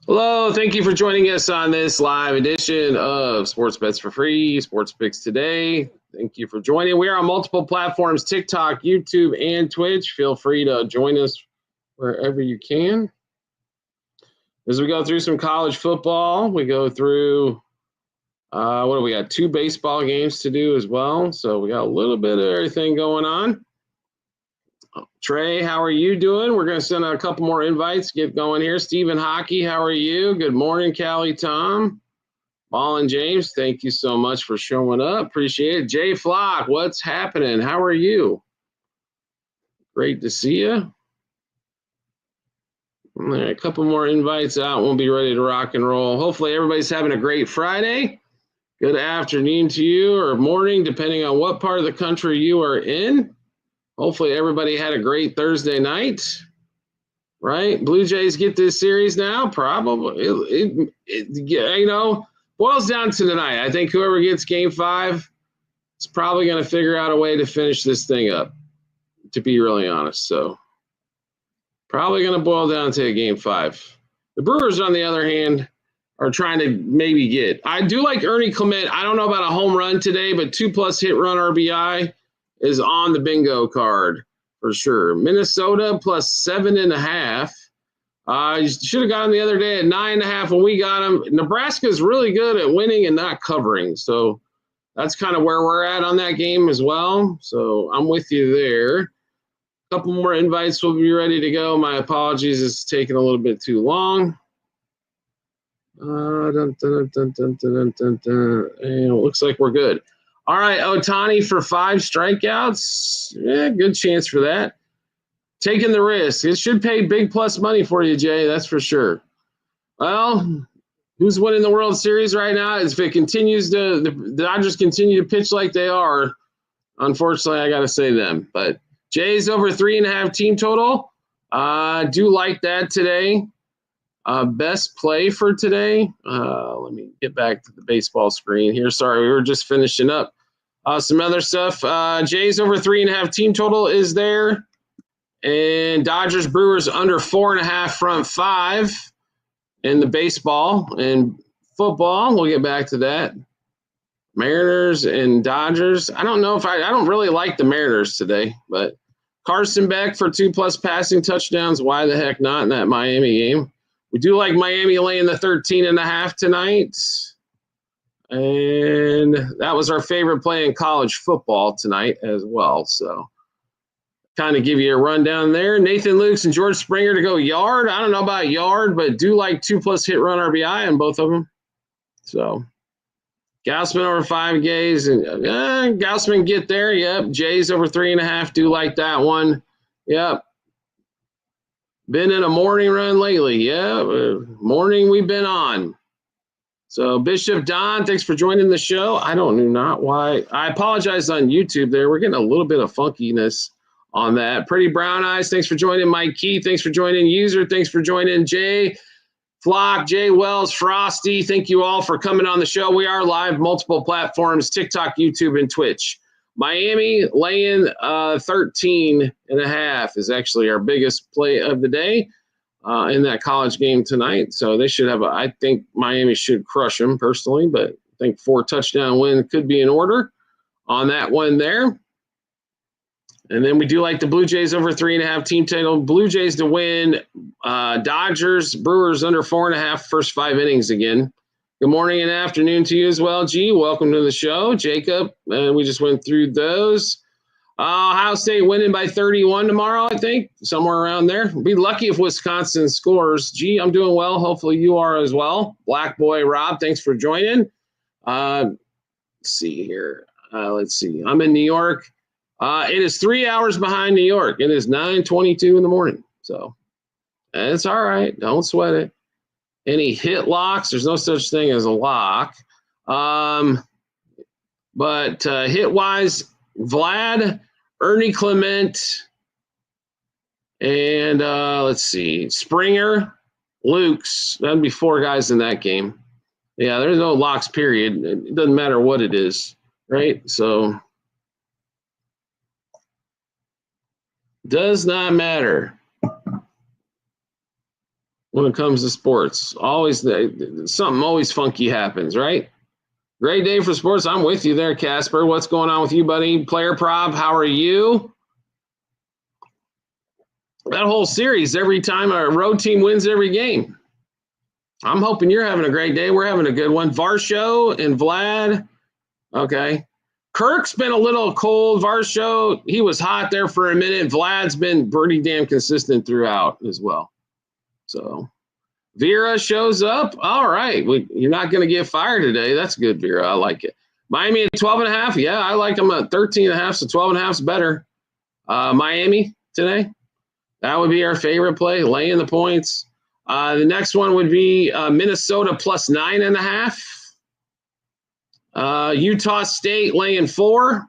Hello, thank you for joining us on this live edition of Sports Bets for Free, Sports Picks Today. Thank you for joining. We are on multiple platforms, TikTok, YouTube, and Twitch. Feel free to join us wherever you can. As we go through some college football, we go through, what do we got? 2 baseball games to do as well. So we got a little bit of everything going on. Trey, how are you doing? We're going to send out a couple more invites, get going here. Stephen Hockey, how are you? Good morning, Callie Tom. Paul and James, thank you so much for showing up. Appreciate it. Jay Flock, what's happening? How are you? Great to see you. All right, a couple more invites out. We'll be ready to rock and roll. Hopefully everybody's having a great Friday. Good afternoon to you or morning, depending on what part of the country you are in. Hopefully everybody had a great Thursday night, right? Blue Jays get this series now? Probably. Boils down to tonight. I think whoever gets game 5 is probably going to figure out a way to finish this thing up, to be really honest. So probably going to boil down to a game 5. The Brewers, on the other hand, are trying to maybe get. I do like Ernie Clement. I don't know about a home run today, but 2+ hit run RBI is on the bingo card for sure. Minnesota plus 7.5. You should have got him the other day at 9.5 when we got him. Nebraska is really good at winning and not covering. So that's kind of where we're at on that game as well. So I'm with you there. A couple more invites will be ready to go. My apologies, it's taking a little bit too long. And it looks like we're good. All right, Ohtani for 5 strikeouts. Yeah, good chance for that. Taking the risk. It should pay big plus money for you, Jay. That's for sure. Well, who's winning the World Series right now? If it continues to, the Dodgers continue to pitch like they are, unfortunately, I got to say them. But Jays over 3.5 team total. Do like that today. Best play for today. Let me get back to the baseball screen here. Sorry, we were just finishing up some other stuff. Jays over 3.5 team total is there. And Dodgers Brewers under 4.5 front 5 in the baseball and football. We'll get back to that. Mariners and Dodgers. I don't know if I don't really like the Mariners today, but Carson Beck for 2+ passing touchdowns. Why the heck not in that Miami game? We do like Miami laying the 13.5 tonight. And that was our favorite play in college football tonight as well. So kind of give you a rundown there. Nathan Lukes and George Springer to go yard. I don't know about yard, but do like 2+ hit run RBI on both of them. So Gausman over 5 Ks and Gausman get there. Yep. Jays over 3.5. Do like that one. Yep. Been in a morning run lately. Yeah. Morning we've been on. So Bishop Don, thanks for joining the show. I don't know not why. I apologize on YouTube there. We're getting a little bit of funkiness on that. Pretty Brown Eyes, thanks for joining. Mike Key, thanks for joining. User, thanks for joining. Jay Flock, Jay Wells, Frosty, thank you all for coming on the show. We are live, multiple platforms, TikTok, YouTube, and Twitch. Miami laying 13.5 is actually our biggest play of the day in that college game tonight. So they should have I think Miami should crush them personally, but I think 4 touchdown win could be in order on that one there. And then we do like the Blue Jays over 3.5 team total. Blue Jays to win. Dodgers, Brewers under 4.5 first 5 innings again. Good morning and afternoon to you as well, G. Welcome to the show. Jacob, we just went through those. Ohio State winning by 31 tomorrow, I think, somewhere around there. We'll be lucky if Wisconsin scores. G, I'm doing well. Hopefully you are as well. Black Boy Rob, thanks for joining. Let's see here. Let's see. I'm in New York. It is 3 hours behind New York. It is 9:22 in the morning. So it's all right. Don't sweat it. Any hit locks? There's no such thing as a lock. But hit-wise, Vlad, Ernie Clement, and let's see, Springer, Lukes. That'd be 4 guys in that game. Yeah, there's no locks, period. It doesn't matter what it is, right? So does not matter. when it comes to sports. Something always funky happens, right? Great day for sports. I'm with you there, Casper. What's going on with you, buddy? Player prop, how are you? That whole series, every time a road team wins every game. I'm hoping you're having a great day. We're having a good one. Varsho and Vlad. Okay. Kirk's been a little cold. Varsho, he was hot there for a minute. Vlad's been pretty damn consistent throughout as well. So Vera shows up. All right. You're not going to get fired today. That's good, Vera. I like it. Miami at 12.5. Yeah, I like them at 13.5, so 12.5 is better. Miami today. That would be our favorite play, laying the points. The next one would be Minnesota plus 9.5. Utah State laying 4.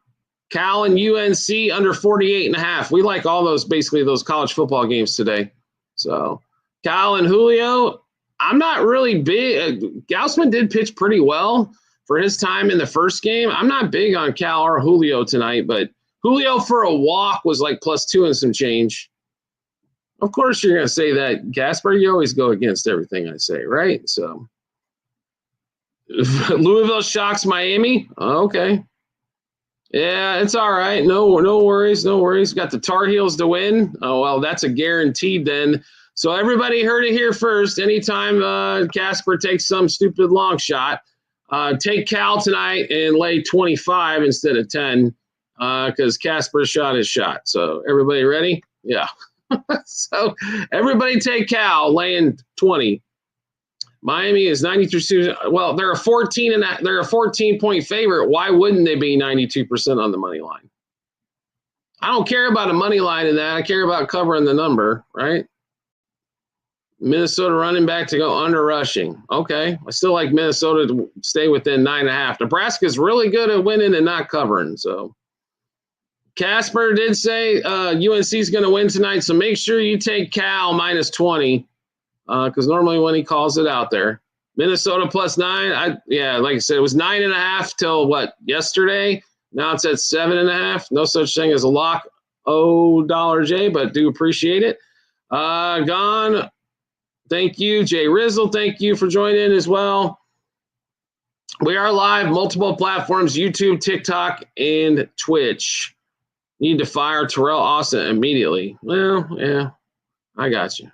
Cal and UNC under 48.5. We like all those, basically those college football games today. So Cal and Julio, I'm not really big. Gaussman did pitch pretty well for his time in the first game. I'm not big on Cal or Julio tonight, but Julio for a walk was like plus 2 and some change. Of course you're going to say that, Gasper. You always go against everything I say, right? So Louisville shocks Miami. Okay. Yeah, it's all right. No worries. No worries. Got the Tar Heels to win. Oh, well, that's a guaranteed then. So everybody heard it here first. Anytime Casper takes some stupid long shot, take Cal tonight and lay 25 instead of 10 because Casper shot his shot. So everybody ready? Yeah. So everybody take Cal laying 20. Miami is 93. Well, they're a 14-point favorite. Why wouldn't they be 92% on the money line? I don't care about a money line in that. I care about covering the number, right? Minnesota running back to go under rushing. Okay. I still like Minnesota to stay within 9.5. Nebraska's really good at winning and not covering. So Casper did say UNC is going to win tonight, so make sure you take Cal minus 20 because normally when he calls it out there. Minnesota plus 9. Like I said, it was 9.5 till yesterday. Now it's at 7.5. No such thing as a lock. $, J, but do appreciate it. Gone. Thank you, Jay Rizzle. Thank you for joining in as well. We are live, multiple platforms: YouTube, TikTok, and Twitch. Need to fire Terrell Austin immediately. Well, yeah, I got you.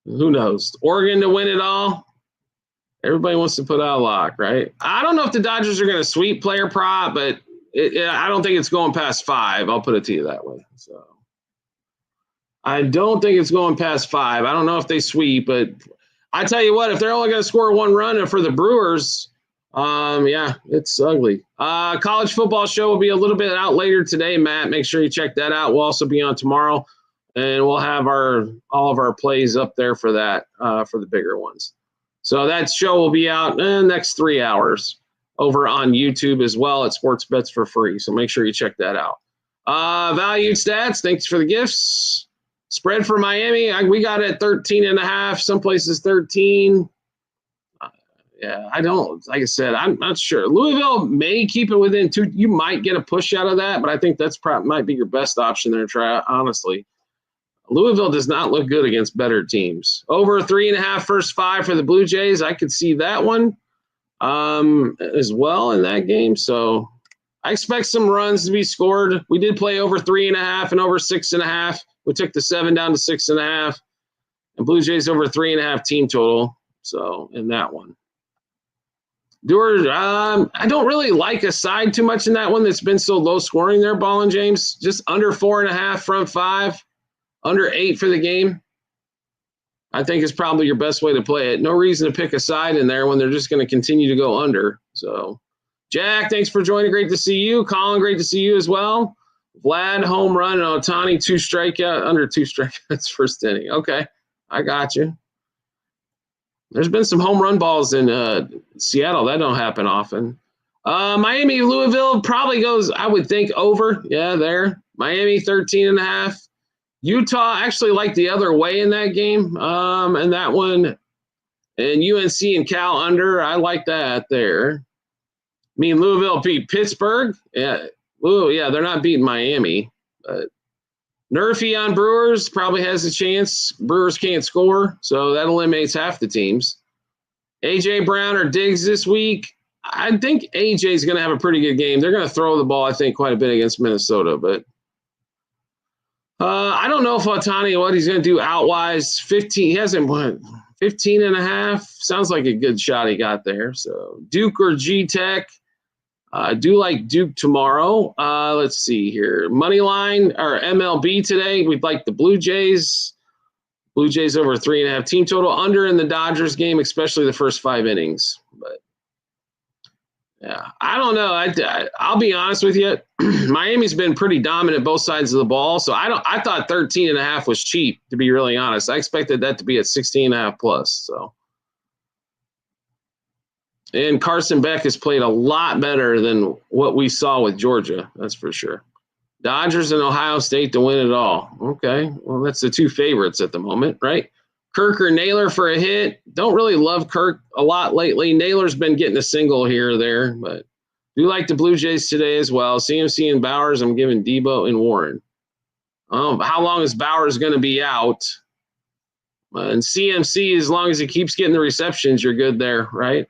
Who knows? Oregon to win it all. Everybody wants to put out a lock, right? I don't know if the Dodgers are going to sweep player prop, but I don't think it's going past 5. I'll put it to you that way. So I don't think it's going past 5. I don't know if they sweep, but I tell you what, if they're only going to score 1 run for the Brewers, it's ugly. College football show will be a little bit out later today, Matt. Make sure you check that out. We'll also be on tomorrow, and we'll have all of our plays up there for that, for the bigger ones. So that show will be out in the next 3 hours over on YouTube as well at Sports Bets for free. So make sure you check that out. Valued stats. Thanks for the gifts. Spread for Miami. We got it at 13.5. Some places 13. I don't, like I said, I'm not sure. Louisville may keep it within 2. You might get a push out of that, but I think that's might be your best option there, try honestly. Louisville does not look good against better teams. Over 3.5 first 5 for the Blue Jays. I could see that one as well in that game. So I expect some runs to be scored. We did play over 3.5 and over 6.5. We took the 7 down to 6.5. And Blue Jays over 3.5 team total. So in that one. I don't really like a side too much in that one that's been so low scoring there, Ball and James. Just under 4.5 front 5, under 8 for the game. I think is probably your best way to play it. No reason to pick a side in there when they're just going to continue to go under. So, Jack, thanks for joining. Great to see you. Colin, great to see you as well. Vlad, home run, and Ohtani, 2 strikeouts, under 2 strikeouts first inning. Okay, I got you. There's been some home run balls in Seattle. That don't happen often. Miami, Louisville probably goes, I would think, over. Yeah, there. Miami, 13.5. Utah actually like the other way in that game. And that one, and UNC and Cal under. I like that there. I mean, Louisville beat Pittsburgh. Yeah, they're not beating Miami. But Nerfy on Brewers probably has a chance. Brewers can't score, so that eliminates half the teams. A.J. Brown or Diggs this week. I think A.J. is going to have a pretty good game. They're going to throw the ball, I think, quite a bit against Minnesota, but I don't know if Ohtani, what he's going to do outwise. 15, he hasn't won 15 and a half. Sounds like a good shot he got there. So Duke or G-Tech. I do like Duke tomorrow. Let's see here. Money line or MLB today. We'd like the Blue Jays. Blue Jays over 3.5 team total. Under in the Dodgers game, especially the first 5 innings. But yeah, I don't know. I'll be honest with you. Miami's been pretty dominant both sides of the ball. So I thought 13.5 was cheap, to be really honest. I expected that to be at 16.5 plus. So, and Carson Beck has played a lot better than what we saw with Georgia. That's for sure. Dodgers and Ohio State to win it all. Okay, well, that's the 2 favorites at the moment, right? Kirk or Naylor for a hit. Don't really love Kirk a lot lately. Naylor's been getting a single here or there, but do like the Blue Jays today as well. CMC and Bowers, I'm giving Debo and Warren. How long is Bowers going to be out? And CMC, as long as he keeps getting the receptions, you're good there, right?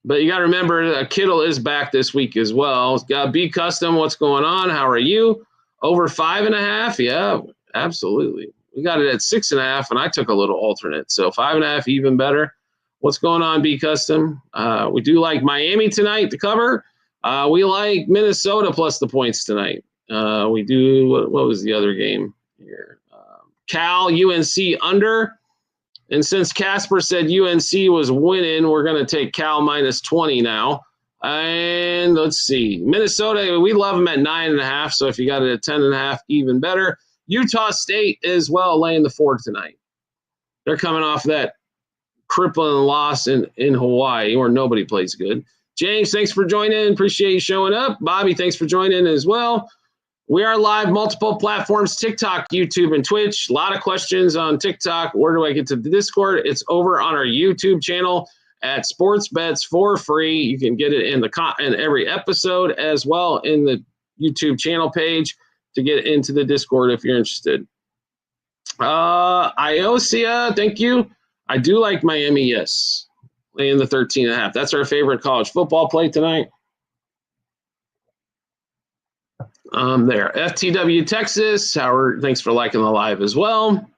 But you got to remember, Kittle is back this week as well. Got B Custom, what's going on? How are you? Over 5.5? Yeah, absolutely. We got it at 6.5, and I took a little alternate. So 5.5, even better. What's going on, B Custom? We do like Miami tonight to cover. We like Minnesota plus the points tonight. We do, what was the other game here? Cal, UNC under. And since Casper said UNC was winning, we're going to take Cal minus 20 now. And let's see. Minnesota, we love them at 9.5. So if you got it at 10.5, even better. Utah State as well, laying the 4 tonight. They're coming off that crippling loss in Hawaii where nobody plays good. James, thanks for joining. Appreciate you showing up. Bobby, thanks for joining as well. We are live, multiple platforms, TikTok, YouTube, and Twitch. A lot of questions on TikTok. Where do I get to the Discord? It's over on our YouTube channel at Sports Bets for free. You can get it in every episode as well in the YouTube channel page to get into the Discord if you're interested. Iosia, thank you. I do like Miami, yes. In the 13.5. That's our favorite college football play tonight. There. FTW Texas. Howard, thanks for liking the live as well.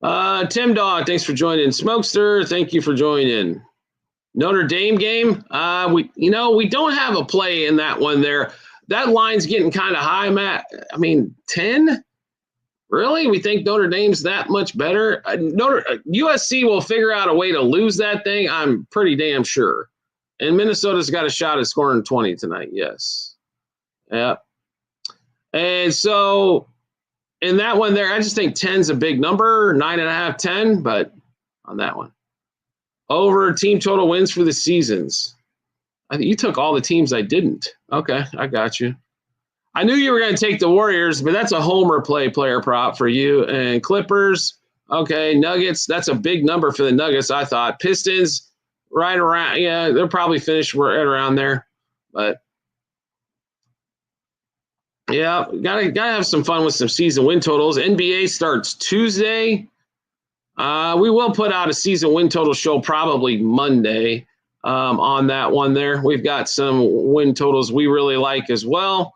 Tim Dog, thanks for joining. Smokester, thank you for joining. Notre Dame game. We don't have a play in that one there. That line's getting kind of high, Matt. I mean, 10? Really? We think Notre Dame's that much better? USC will figure out a way to lose that thing, I'm pretty damn sure. And Minnesota's got a shot at scoring 20 tonight, yes. Yeah. And so in that one there, I just think 10's a big number, 9.5, 10, but on that one. Over team total wins for the seasons. I think you took all the teams I didn't. Okay, I got you. I knew you were going to take the Warriors, but that's a homer player prop for you. And Clippers, okay, Nuggets, that's a big number for the Nuggets, I thought. Pistons, right around, yeah, they'll probably finish right around there. But yeah, gotta have some fun with some season win totals. NBA starts Tuesday. We will put out a season win total show probably Monday on that one there. We've got some win totals we really like as well.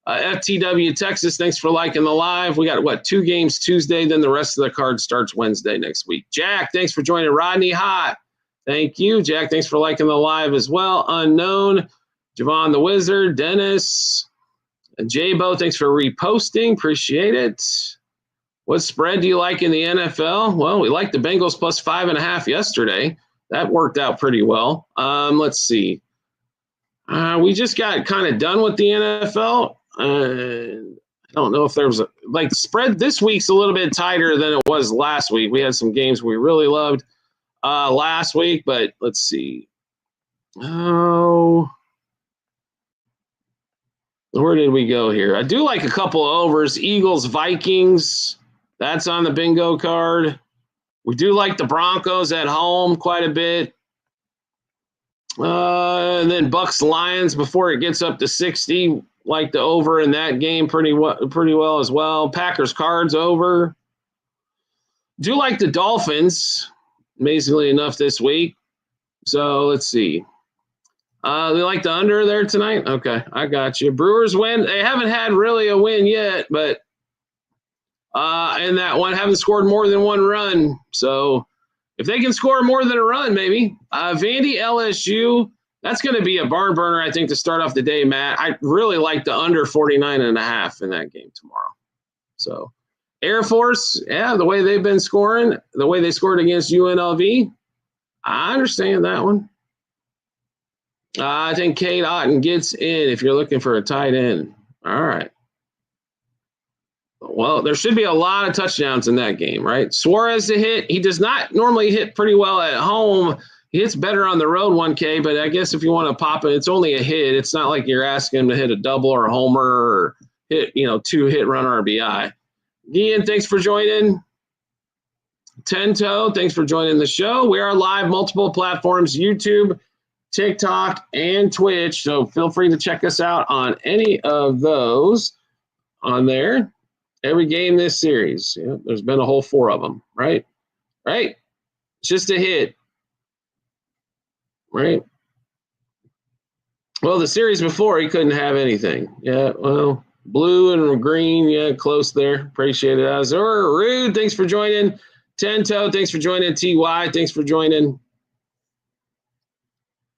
FTW Texas, thanks for liking the live. We got, 2 games Tuesday, then the rest of the card starts Wednesday next week. Jack, thanks for joining. Rodney Hot, thank you. Jack, thanks for liking the live as well. Unknown, Javon the Wizard, Dennis, J-Bo, thanks for reposting. Appreciate it. What spread do you like in the NFL? Well, we like the Bengals plus 5.5 yesterday. That worked out pretty well. Let's see. We just got kind of done with the NFL. I don't know if there was spread this week's a little bit tighter than it was last week. We had some games we really loved last week, but let's see. Where did we go here? I do like a couple of overs. Eagles, Vikings. That's on the bingo card. We do like the Broncos at home quite a bit. And then Bucks Lions before it gets up to 60. Like the over in that game pretty well as well. Packers Cards over. Do like the Dolphins, amazingly enough, this week. So let's see. They like the under there tonight? Okay, I got you. Brewers win. They haven't had really a win yet, but in that one, haven't scored more than one run. So if they can score more than a run, maybe. Vandy LSU, that's going to be a barn burner, I think, to start off the day, Matt. I really like the under 49.5 in that game tomorrow. So Air Force, yeah, the way they've been scoring, the way they scored against UNLV, I understand that one. I think Cade Otton gets in if you're looking for a tight end. All right. Well, there should be a lot of touchdowns in that game, right? Suarez to hit. He does not normally hit pretty well at home. He hits better on the road, 1K, but I guess if you want to pop it, it's only a hit. It's not like you're asking him to hit a double or a homer or hit, 2 hit run RBI. Ian, thanks for joining. Tento, thanks for joining the show. We are live multiple platforms, YouTube, TikTok, and Twitch. So feel free to check us out on any of those on there. Every game this series. Yeah, there's been a whole 4 of them, right? Right? Just a hit. Right? Well, the series before, he couldn't have anything. Yeah, well, blue and green, yeah, close there. Appreciate it. Azur, Rude, thanks for joining. Tento, thanks for joining. TY, thanks for joining.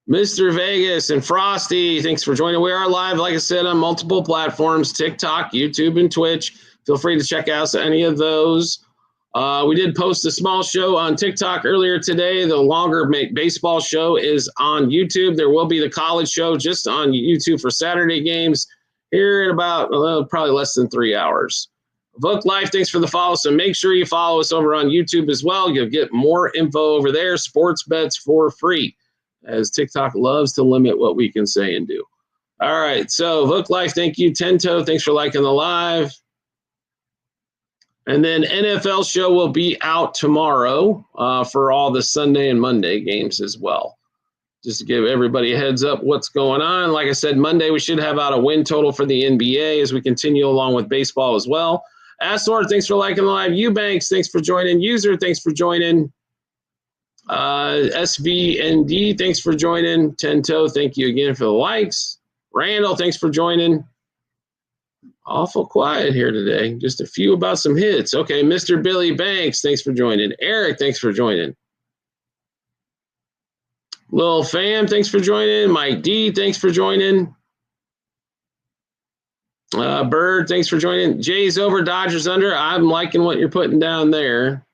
Mr. Vegas and Frosty, thanks for joining. We are live, like I said, on multiple platforms, TikTok, YouTube, and Twitch. Feel free to check out any of those. We did post a small show on TikTok earlier today. The longer baseball show is on YouTube. There will be the college show just on YouTube for Saturday games here in about probably less than 3 hours. Vote Life, thanks for the follow. So make sure you follow us over on YouTube as well. You'll get more info over there. Sports bets for free, as TikTok loves to limit what we can say and do. All right, so Vote Life, thank you. Tento, thanks for liking the live. And then NFL show will be out tomorrow for all the Sunday and Monday games as well. Just to give everybody a heads up what's going on. Like I said, Monday we should have out a win total for the NBA as we continue along with baseball as well. Astor, thanks for liking the live. Eubanks, thanks for joining. User, thanks for joining. SVND, thanks for joining. Tento, thank you again for the likes. Randall, thanks for joining. Awful quiet here today. Just a few about some hits. Okay, Mr. Billy Banks, thanks for joining. Eric, thanks for joining. Lil Fam, thanks for joining. Mike D, thanks for joining. Bird, thanks for joining. Jays over, Dodgers under. I'm liking what you're putting down there.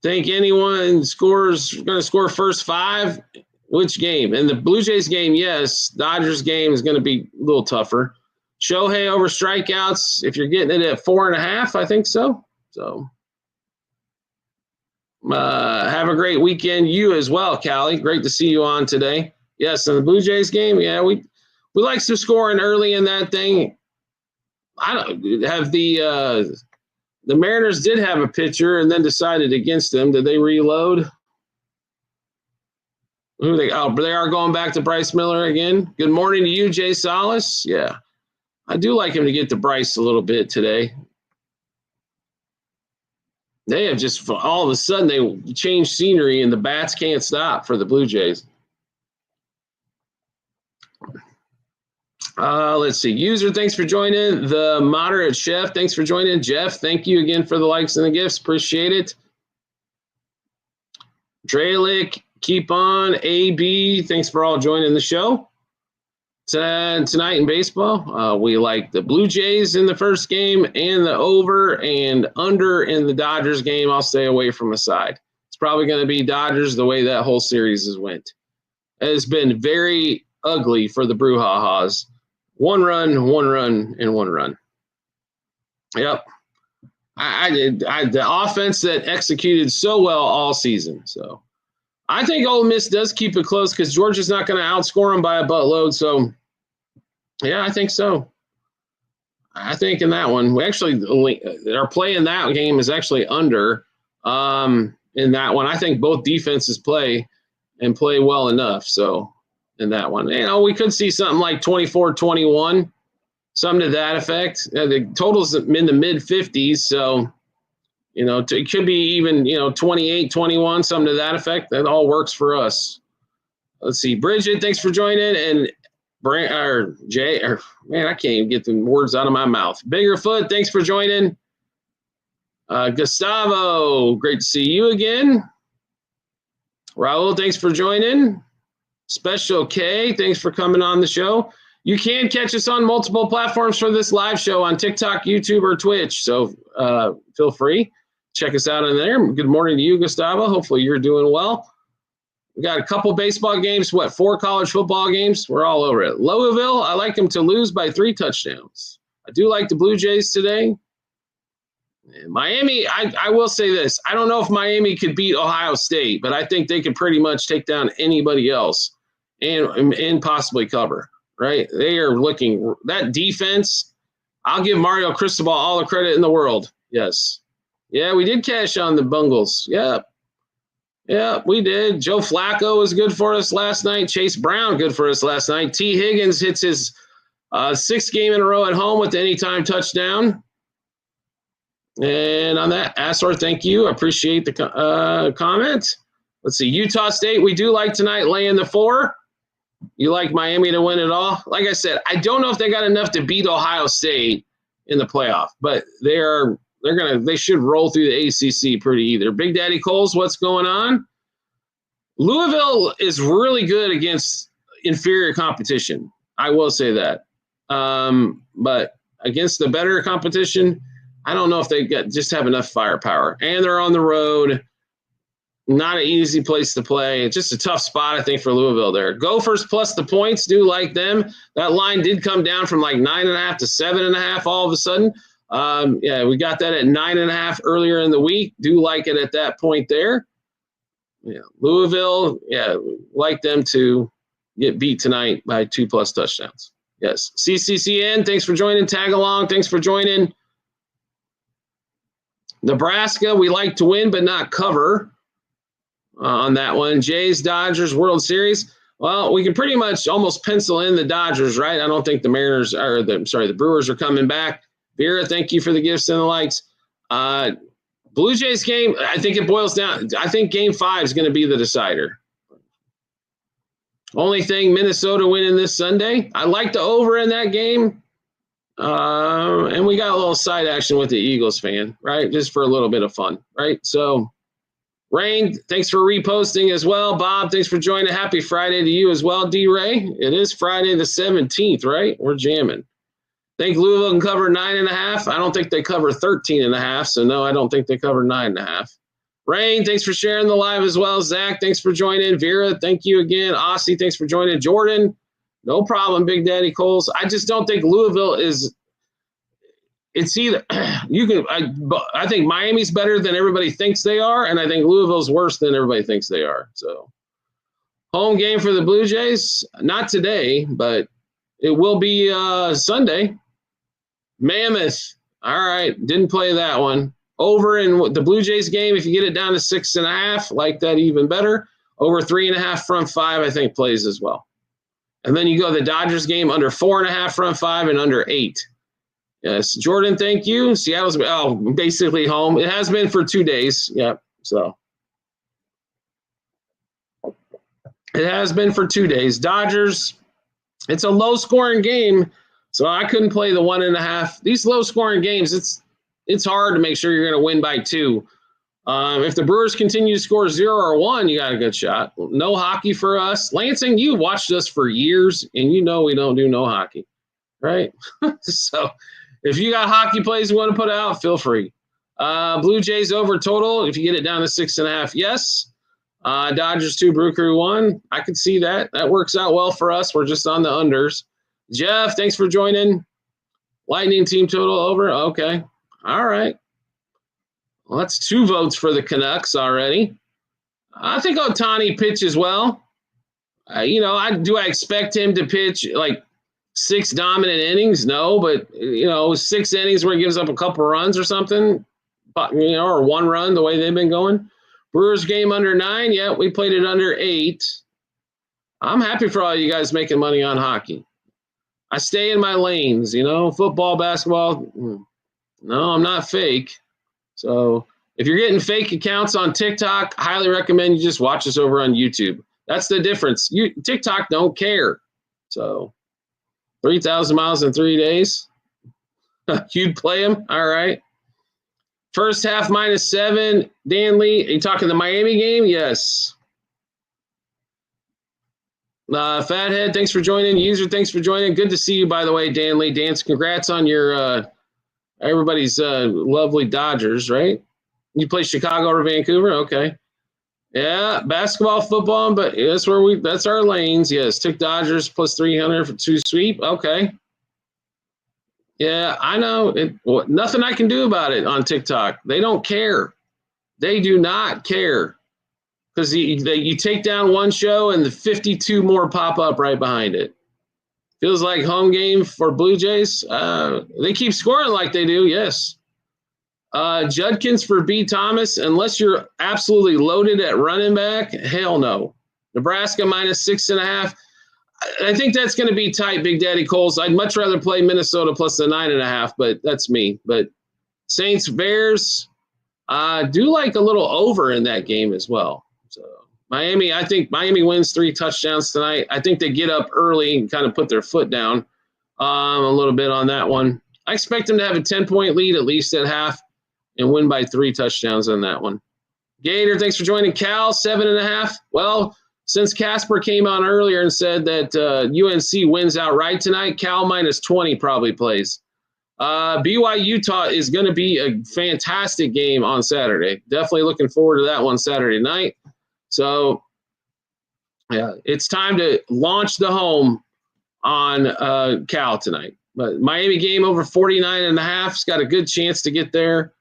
Think anyone going to score first 5? Which game? In the Blue Jays game, yes. Dodgers game is going to be a little tougher. Shohei over strikeouts, if you're getting it at 4.5, I think so. So have a great weekend. You as well, Callie. Great to see you on today. Yes, in the Blue Jays game, yeah, we like some scoring early in that thing. I don't have the Mariners did have a pitcher and then decided against them. Did they reload? They are going back to Bryce Miller again. Good morning to you, Jay Salas. Yeah. I do like him to get to Bryce a little bit today. They have just, all of a sudden, they changed scenery, and the bats can't stop for the Blue Jays. Let's see. User, thanks for joining. The Moderate Chef, thanks for joining. Jeff, thank you again for the likes and the gifts. Appreciate it. Dralick, keep on. AB, thanks for all joining the show. Tonight in baseball, we like the Blue Jays in the first game and the over and under in the Dodgers game. I'll stay away from a side. It's probably going to be Dodgers the way that whole series has went. It's been very ugly for the Brouhahas. One run, and one run. Yep. The offense that executed so well all season. So I think Ole Miss does keep it close because Georgia's not going to outscore them by a buttload. So, yeah, I think so. I think in that one, we actually our play in that game is actually under in that one. I think both defenses play well enough. So in that one. We could see something like 24-21, something to that effect. The total's in the mid-50s, so, it could be even, 28-21, something to that effect. That all works for us. Let's see. Bridget, thanks for joining. And Jay, man, I can't even get the words out of my mouth. Biggerfoot, thanks for joining. Gustavo, great to see you again. Raul, thanks for joining. Special K, thanks for coming on the show. You can catch us on multiple platforms for this live show on TikTok, YouTube, or Twitch. So feel free. Check us out on there. Good morning to you, Gustavo. Hopefully you're doing well. We got a couple baseball games, 4 college football games. We're all over it. Louisville, I like them to lose by 3 touchdowns. I do like the Blue Jays today. And Miami, I will say this. I don't know if Miami could beat Ohio State, but I think they could pretty much take down anybody else and possibly cover, right? They are looking – that defense, I'll give Mario Cristobal all the credit in the world. Yes. Yeah, we did cash on the Bungles. Yep. Yeah, we did. Joe Flacco was good for us last night. Chase Brown, good for us last night. T. Higgins hits his 6th game in a row at home with the anytime touchdown. And on that, Asor, thank you. I appreciate the comment. Let's see. Utah State, we do like tonight laying the 4. You like Miami to win it all? Like I said, I don't know if they got enough to beat Ohio State in the playoff, but they should roll through the ACC pretty either. Big Daddy Coles, what's going on? Louisville is really good against inferior competition. I will say that. But against the better competition, I don't know if they just have enough firepower. And they're on the road. Not an easy place to play. It's just a tough spot, I think, for Louisville there. Gophers plus the points, do like them. That line did come down from like 9.5 to 7.5 all of a sudden. We got that at 9.5 earlier in the week. Do like it at that point there. Yeah, Louisville, like them to get beat tonight by 2+ touchdowns. Yes. CCCN, thanks for joining. Tag along, thanks for joining. Nebraska, we like to win but not cover on that one. Jays, Dodgers, World Series. Well, we can pretty much almost pencil in the Dodgers, right? I don't think the Brewers are coming back. Vera, thank you for the gifts and the likes. Blue Jays game, I think it boils down. I think Game 5 is going to be the decider. Only thing, Minnesota winning this Sunday. I like the over in that game. And we got a little side action with the Eagles fan, right? Just for a little bit of fun, right? So, Rain, thanks for reposting as well. Bob, thanks for joining. Happy Friday to you as well, D-Ray. It is Friday the 17th, right? We're jamming. Think Louisville can cover 9.5. I don't think they cover 13.5. So, no, I don't think they cover 9.5. Rain, thanks for sharing the live as well. Zach, thanks for joining. Vera, thank you again. Aussie, thanks for joining. Jordan, no problem, Big Daddy Coles. I just don't think Louisville is – it's either – I think Miami's better than everybody thinks they are, and I think Louisville's worse than everybody thinks they are. So, home game for the Blue Jays, not today, but it will be Sunday. Mammoth, all right, didn't play that one. Over in the Blue Jays game, if you get it down to 6.5, like that even better. Over 3.5 front 5, I think plays as well. And then you go to the Dodgers game under 4.5 front 5 and under 8. Yes, Jordan, thank you. Seattle's basically home. It has been for 2 days. Yep. So it has been for 2 days. Dodgers, it's a low-scoring game, so I couldn't play the 1.5. These low-scoring games, it's hard to make sure you're going to win by 2. If the Brewers continue to score 0 or 1, you got a good shot. No hockey for us. Lansing, you watched us for years, and you know we don't do no hockey, right? So if you got hockey plays you want to put out, feel free. Blue Jays over total, if you get it down to 6.5, yes. Dodgers 2, Brew Crew 1. I could see that. That works out well for us. We're just on the unders. Jeff, thanks for joining. Lightning team total over. Okay. All right. Well, that's 2 votes for the Canucks already. I think Ohtani pitches well. Do I expect him to pitch like 6 dominant innings? No, but 6 innings where he gives up a couple runs or something, or 1 run the way they've been going. Brewers game under 9. Yeah, we played it under 8. I'm happy for all you guys making money on hockey. I stay in my lanes, football, basketball. No, I'm not fake. So if you're getting fake accounts on TikTok, I highly recommend you just watch us over on YouTube. That's the difference. TikTok don't care. So 3,000 miles in 3 days. You'd play them? All right. First half -7. Dan Lee, are you talking the Miami game? Yes. Fathead, thanks for joining. User, thanks for joining. Good to see you, by the way, Dan Lee. Dance, congrats on your everybody's lovely Dodgers, right? You play Chicago or Vancouver? Okay. Yeah, basketball, football, but that's our lanes. Yes, took Dodgers plus 300 for 2 sweep. Okay. Yeah, I know. Nothing I can do about it on TikTok. They don't care. They do not care. Because you take down one show and the 52 more pop up right behind it. Feels like home game for Blue Jays. They keep scoring like they do, yes. Judkins for B. Thomas, unless you're absolutely loaded at running back, hell no. Nebraska -6.5. I think that's going to be tight, Big Daddy Coles. I'd much rather play Minnesota plus the 9.5, but that's me. But Saints, Bears, do like a little over in that game as well. So Miami, I think Miami wins 3 touchdowns tonight. I think they get up early and kind of put their foot down a little bit on that one. I expect them to have a 10-point lead at least at half and win by 3 touchdowns on that one. Gator, thanks for joining. Cal, 7.5. Well, since Casper came on earlier and said that UNC wins outright tonight, Cal -20 probably plays. BYU Utah is going to be a fantastic game on Saturday. Definitely looking forward to that one Saturday night. So, yeah, it's time to launch the home on Cal tonight. But Miami game over 49.5 has got a good chance to get there.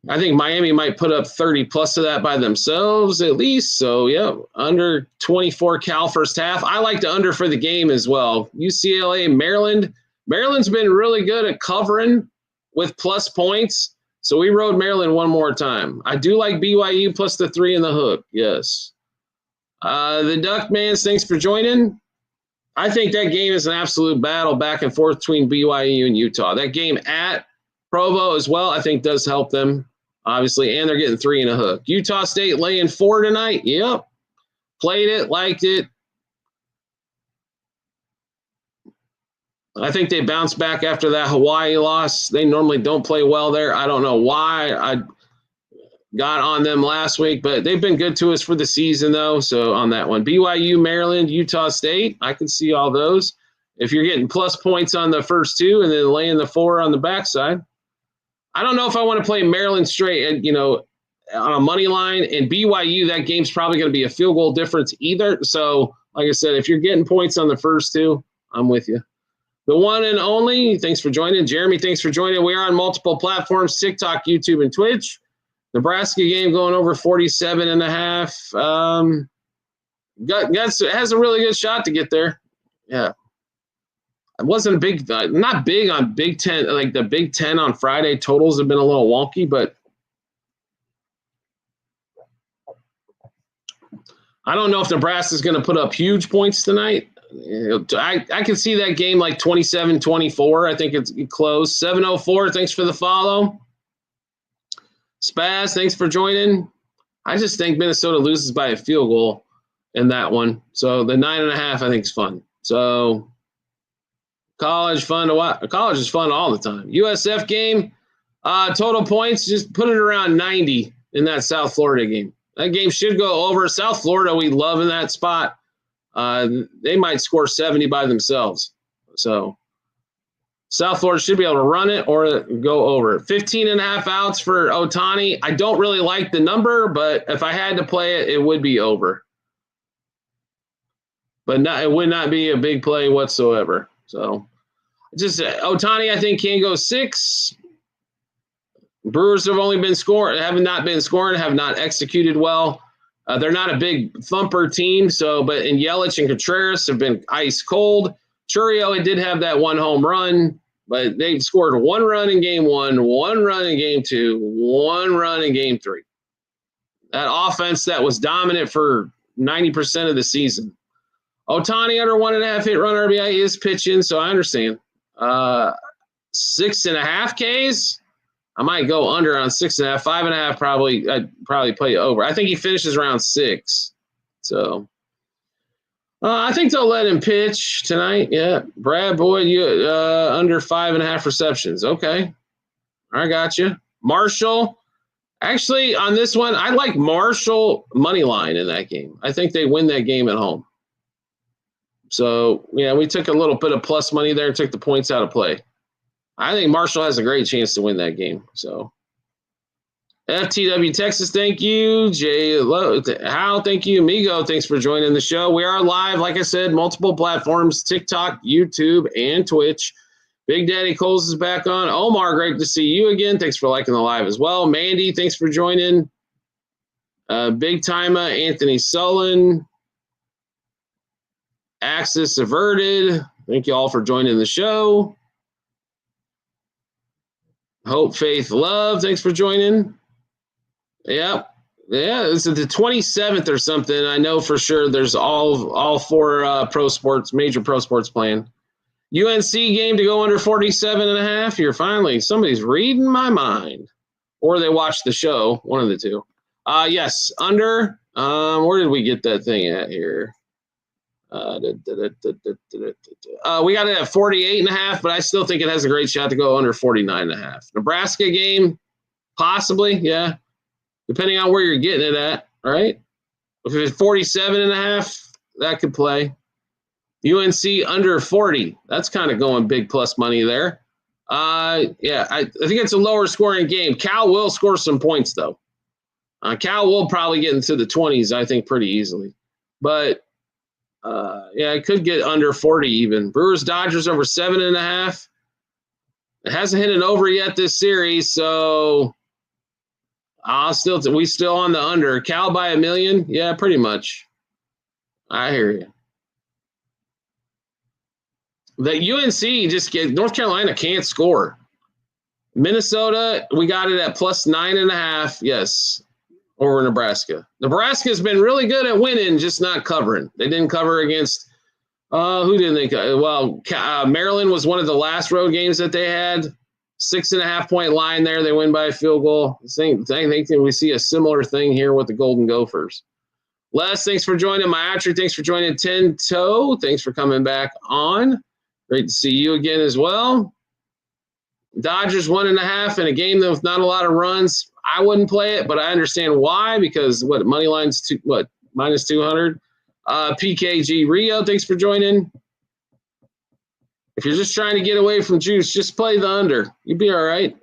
I think Miami might put up 30 plus of that by themselves at least. So, yeah, under 24 Cal first half. I like the under for the game as well. UCLA, Maryland. Maryland's been really good at covering with plus points. So we rode Maryland one more time. I do like BYU plus the 3 in the hook. Yes. The Duckmans, thanks for joining. I think that game is an absolute battle back and forth between BYU and Utah. That game at Provo as well, I think does help them, obviously, and they're getting 3 in a hook. Utah State laying 4 tonight. Yep. Played it, liked it. I think they bounced back after that Hawaii loss. They normally don't play well there. I don't know why I got on them last week, but they've been good to us for the season, though. So on that one, BYU, Maryland, Utah State, I can see all those. If you're getting plus points on the first 2 and then laying the 4 on the backside, I don't know if I want to play Maryland straight, on a money line, and BYU, that game's probably going to be a field goal difference either. So, like I said, if you're getting points on the first 2, I'm with you. The one and only, thanks for joining. Jeremy, thanks for joining. We are on multiple platforms, TikTok, YouTube, and Twitch. Nebraska game going over 47.5. It has a really good shot to get there. Yeah. I wasn't not big on Big Ten, like the Big Ten on Friday. Totals have been a little wonky, but I don't know if Nebraska is going to put up huge points tonight. I can see that game like 27-24. I think it's close. 704, thanks for the follow. Spaz, thanks for joining. I just think Minnesota loses by a field goal in that one. So the 9.5, I think, is fun. So college fun to watch. College is fun all the time. USF game, total points, just put it around 90 in that South Florida game. That game should go over. South Florida, we love in that spot. They might score 70 by themselves. So South Florida should be able to run it or go over. 15.5 outs for Ohtani. I don't really like the number, but if I had to play it, it would be over. But it would not be a big play whatsoever. So just Ohtani, I think, can go 6. Brewers have not been scoring, have not executed well. They're not a big thumper team, but Yelich and Contreras have been ice cold. Churio did have that 1 home run, but they scored 1 run in game 1, 1 run in game 2, 1 run in game 3. That offense that was dominant for 90% of the season. Ohtani under 1.5 hit run RBI is pitching, so I understand. 6.5 Ks. I might go under on 6.5, 5.5. Probably, I'd probably play over. I think he finishes around 6. So I think they'll let him pitch tonight. Yeah, Brad Boyd, you under 5.5 receptions. Okay, I got you. Marshall. Actually, on this one, I like Marshall money line in that game. I think they win that game at home. So, yeah, we took a little bit of plus money there and took the points out of play. I think Marshall has a great chance to win that game. So, FTW Texas, thank you. Hal, thank you. Migo, thanks for joining the show. We are live, like I said, multiple platforms, TikTok, YouTube, and Twitch. Big Daddy Coles is back on. Omar, great to see you again. Thanks for liking the live as well. Mandy, thanks for joining. Big Timer, Anthony Sullen. Axis Averted. Thank you all for joining the show. Hope, Faith, Love. Thanks for joining. Yep. Yeah, this is the 27th or something. I know for sure there's all 4 major pro sports playing. UNC game to go under 47.5. You're finally, somebody's reading my mind. Or they watched the show, one of the two. Yes, under. Where did we get that thing at here? We got it at 48.5, but I still think it has a great shot to go under 49.5. Nebraska game, possibly, yeah. Depending on where you're getting it at, right? If it's 47.5, that could play. UNC under 40. That's kind of going big plus money there. Yeah, I think it's a lower scoring game. Cal will score some points, though. Cal will probably get into the 20s, I think, pretty easily. But yeah, it could get under 40 even. Brewers Dodgers over 7.5. It hasn't hit an over yet this series, so we still on the under. Cal by 1 million? Yeah, pretty much. I hear you. The UNC North Carolina can't score. Minnesota, we got it at plus 9.5. Yes. Over Nebraska. Nebraska's been really good at winning, just not covering. They didn't cover against who didn't they cover? Well, Maryland was one of the last road games that they had. 6.5-point line there. They win by a field goal. Same thing. I think we see a similar thing here with the Golden Gophers. Les, thanks for joining. Myatri, thanks for joining. 10-Toe, thanks for coming back on. Great to see you again as well. Dodgers 1.5 in a game with not a lot of runs. I wouldn't play it, but I understand why, because money line's minus 200. PKG Rio, thanks for joining. If you're just trying to get away from juice, just play the under. You'd be all right.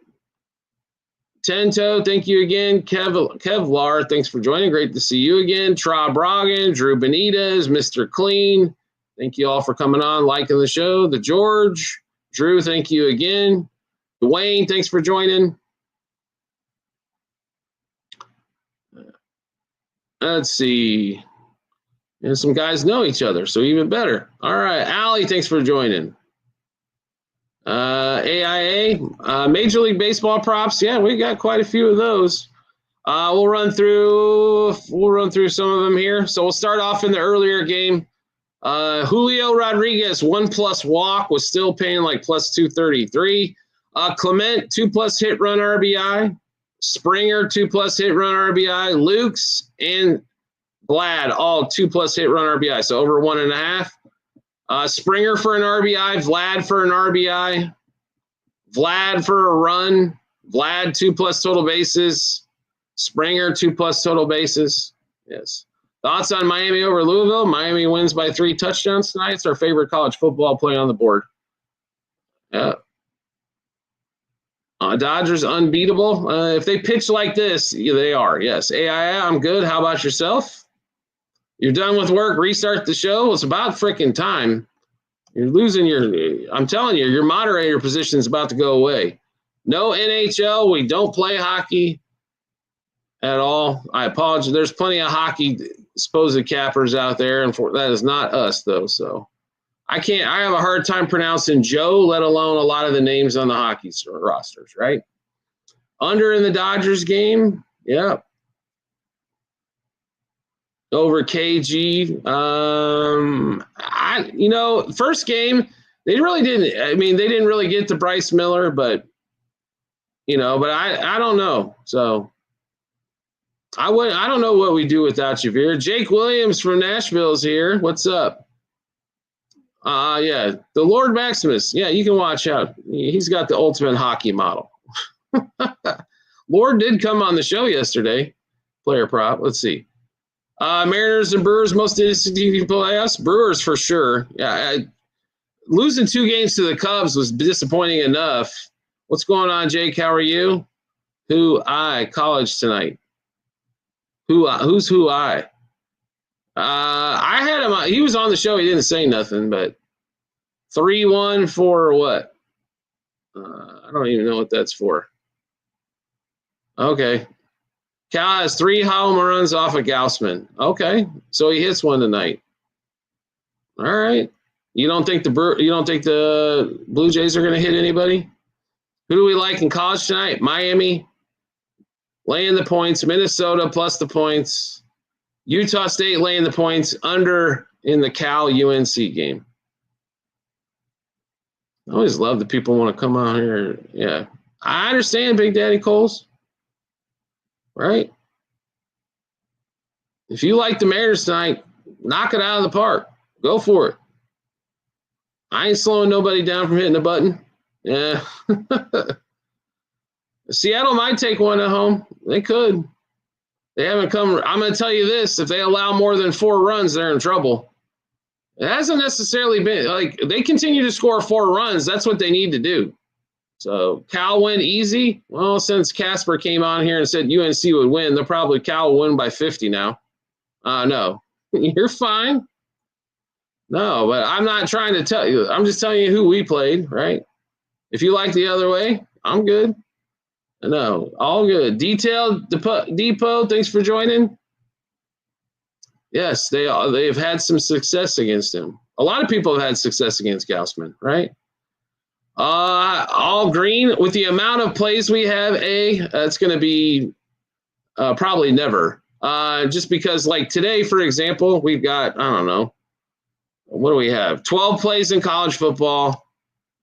10-Toe, thank you again. Kevlar, thanks for joining. Great to see you again. Tra Bragan, Drew Benitez, Mr. Clean. Thank you all for coming on, liking the show. The George, Drew, thank you again. Dwayne, thanks for joining. Let's see. And some guys know each other, so even better. All right, Allie, thanks for joining. AIA, Major League Baseball props. Yeah, we got quite a few of those. We'll run through some of them here. So we'll start off in the earlier game. Julio Rodriguez 1+ walk was still paying like plus 233. Clement 2+ hit run RBI. Springer 2+ hit run RBI. Lukes and Vlad all 2+ hit run RBI. So over 1.5. Springer for an RBI. Vlad for an RBI. Vlad for a run. Vlad 2+ total bases. Springer 2+ total bases. Yes. Thoughts on Miami over Louisville? Miami wins by 3 touchdowns tonight. It's our favorite college football play on the board. Yeah. Dodgers unbeatable. If they pitch like this, they are. Yes. AIA, I'm good. How about yourself? You're done with work. Restart the show. It's about freaking time. You're losing I'm telling you, your moderator position is about to go away. No NHL. We don't play hockey at all. I apologize. There's plenty of hockey supposed cappers out there, and that is not us, though. So I have a hard time pronouncing Joe, let alone a lot of the names on the hockey rosters, right? Under in the Dodgers game. Yeah. over KG. First game they really didn't. I mean, they didn't really get to Bryce Miller, but I don't know. So I don't know what we do without you, Veer. Jake Williams from Nashville's here. What's up? Yeah, the Lord Maximus. Yeah, you can watch out. He's got the ultimate hockey model. Lord did come on the show yesterday. Player prop. Let's see. Mariners and Brewers most disappointing playoffs. Brewers for sure. Yeah, losing 2 games to the Cubs was disappointing enough. What's going on, Jake? How are you? College tonight. Who's I? I had him. He was on the show. He didn't say nothing, but 3-1 for what? I don't even know what that's for. Okay. Cal has 3 home runs off of Gaussman. Okay, so he hits one tonight. All right. You don't think the Blue Jays are going to hit anybody? Who do we like in college tonight? Miami laying the points. Minnesota plus the points. Utah State laying the points under in the Cal UNC game. I always love that people want to come out here. Yeah, I understand, Big Daddy Coles. Right? If you like the Mariners tonight, knock it out of the park. Go for it. I ain't slowing nobody down from hitting the button. Yeah. Seattle might take one at home. They could. They haven't come. I'm going to tell you this. If they allow more than 4 runs, they're in trouble. It hasn't necessarily been like they continue to score 4 runs. That's what they need to do. So Cal win easy. Well, since Casper came on here and said UNC would win, they'll probably Cal will win by 50 now. No, you're fine. No, but I'm not trying to tell you. I'm just telling you who we played, right? If you like the other way, I'm good. No, all good. Detailed Depot, thanks for joining. Yes, they've had some success against him. A lot of people have had success against Gaussman, right? All green with the amount of plays we have. It's going to be probably never. Just because, like today, for example, we've got I don't know. What do we have? 12 plays in college football,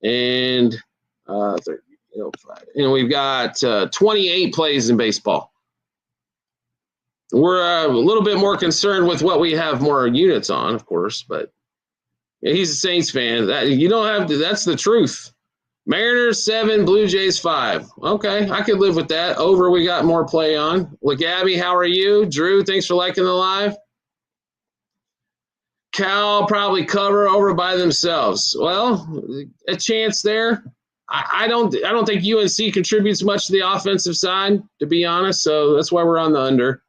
and 30, we've got 28 plays in baseball. We're a little bit more concerned with what we have more units on, of course, but he's a Saints fan. You don't have to. That's the truth. Mariners 7, Blue Jays 5. Okay, I could live with that. Over, we got more play on. Look, Abby, how are you? Drew, thanks for liking the live. Cal probably cover over by themselves. Well, a chance there. I don't think UNC contributes much to the offensive side, to be honest. So that's why we're on the under.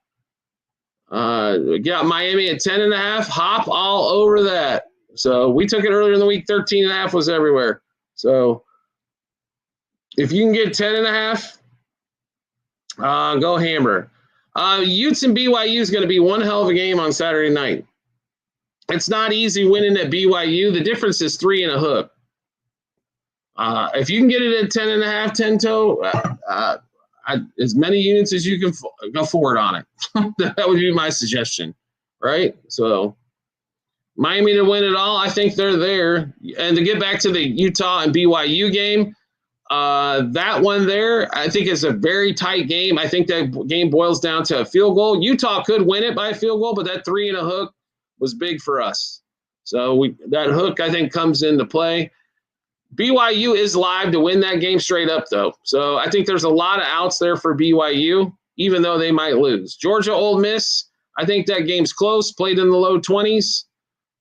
We got Miami at 10.5. Hop all over that. So we took it earlier in the week. 13.5 was everywhere. So if you can get 10.5, go hammer. Utes and BYU is going to be one hell of a game on Saturday night. It's not easy winning at BYU. The difference is 3 and a hook. If you can get it at 10.5, 10 toe, as many units as you can go forward on it. That would be my suggestion, right? So Miami to win it all, I think they're there. And to get back to the Utah and BYU game, that one there, I think is a very tight game. I think that game boils down to a field goal. Utah could win it by a field goal, but that 3 and a hook was big for us. So that hook, I think, comes into play. BYU is live to win that game straight up, though. So I think there's a lot of outs there for BYU, even though they might lose. Georgia, Ole Miss, I think that game's close, played in the low 20s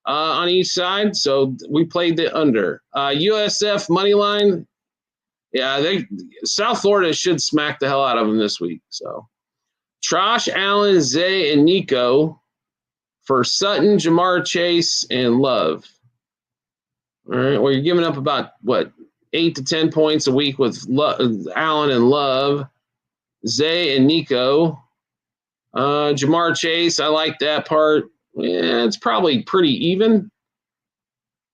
on each side. So we played the under. USF money line, yeah, South Florida should smack the hell out of them this week. So Trosh, Allen, Zay, and Nico for Sutton, Jamar Chase, and Love. All right, well, you're giving up about, 8 to 10 points a week with Allen and Love, Zay and Nico. Jamar Chase, I like that part. Yeah, it's probably pretty even.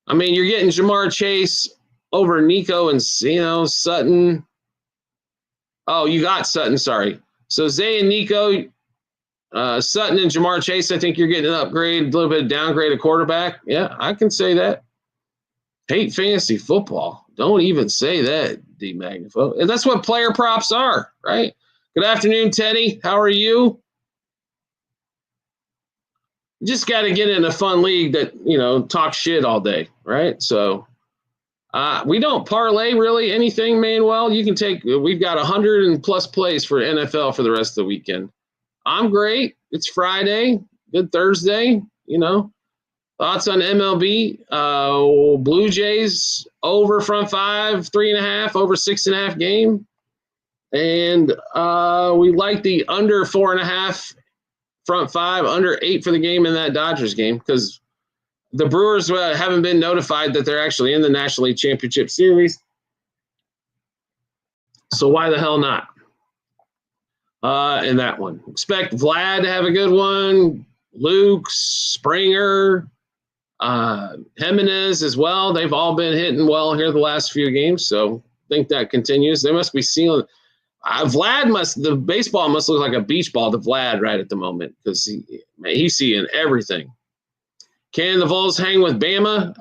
I mean, you're getting Jamar Chase over Nico and, Sutton. Oh, you got Sutton, sorry. So Zay and Nico, Sutton and Jamar Chase, I think you're getting an upgrade, a little bit of downgrade of quarterback. Yeah, I can say that. Hate fantasy football. Don't even say that, D Magnifo. And that's what player props are, right? Good afternoon, Teddy. How are you? You just got to get in a fun league that, talks shit all day, right? So we don't parlay really anything, Manuel. We've got 100 and plus plays for NFL for the rest of the weekend. I'm great. It's Friday. Good Thursday, Thoughts on MLB? Blue Jays over front 5, 3.5, over 6.5 game. And we like the under 4.5 front 5, under 8 for the game in that Dodgers game because the Brewers haven't been notified that they're actually in the National League Championship Series. So why the hell not? In that one. Expect Vlad to have a good one. Luke, Springer, Jimenez as well. They've all been hitting well here the last few games, so I think that continues. They must be seeing the baseball must look like a beach ball to Vlad right at the moment because he's seeing everything. Can the Vols hang with Bama?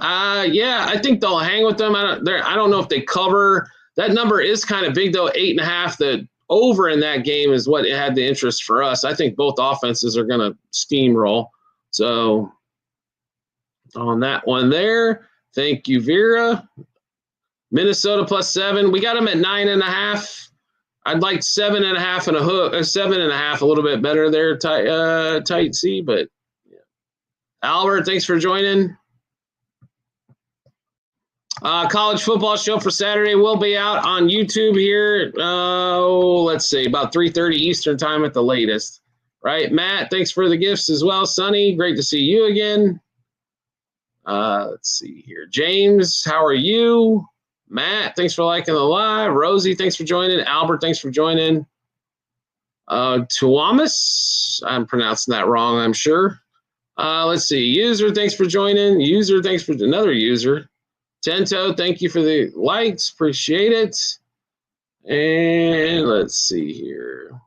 Yeah, I think they'll hang with them. I don't know if they cover. That number is kind of big, though, 8.5. The over in that game is what had the interest for us. I think both offenses are going to steamroll. So on that one there, thank you, Vera. Minnesota +7. We got them at 9.5. I'd like 7.5 and a hook. 7.5, a little bit better there, tight C. But yeah. Albert, thanks for joining. College football show for Saturday will be out on YouTube here. Let's see, about 3:30 Eastern time at the latest. Right, Matt, thanks for the gifts as well. Sonny, great to see you again. Let's see here. James, how are you? Matt, thanks for liking the live. Rosie, thanks for joining. Albert, thanks for joining. Tuamis, I'm pronouncing that wrong, I'm sure. Let's see. User, thanks for joining. User, thanks for another user. Tento, thank you for the likes. Appreciate it. And let's see here.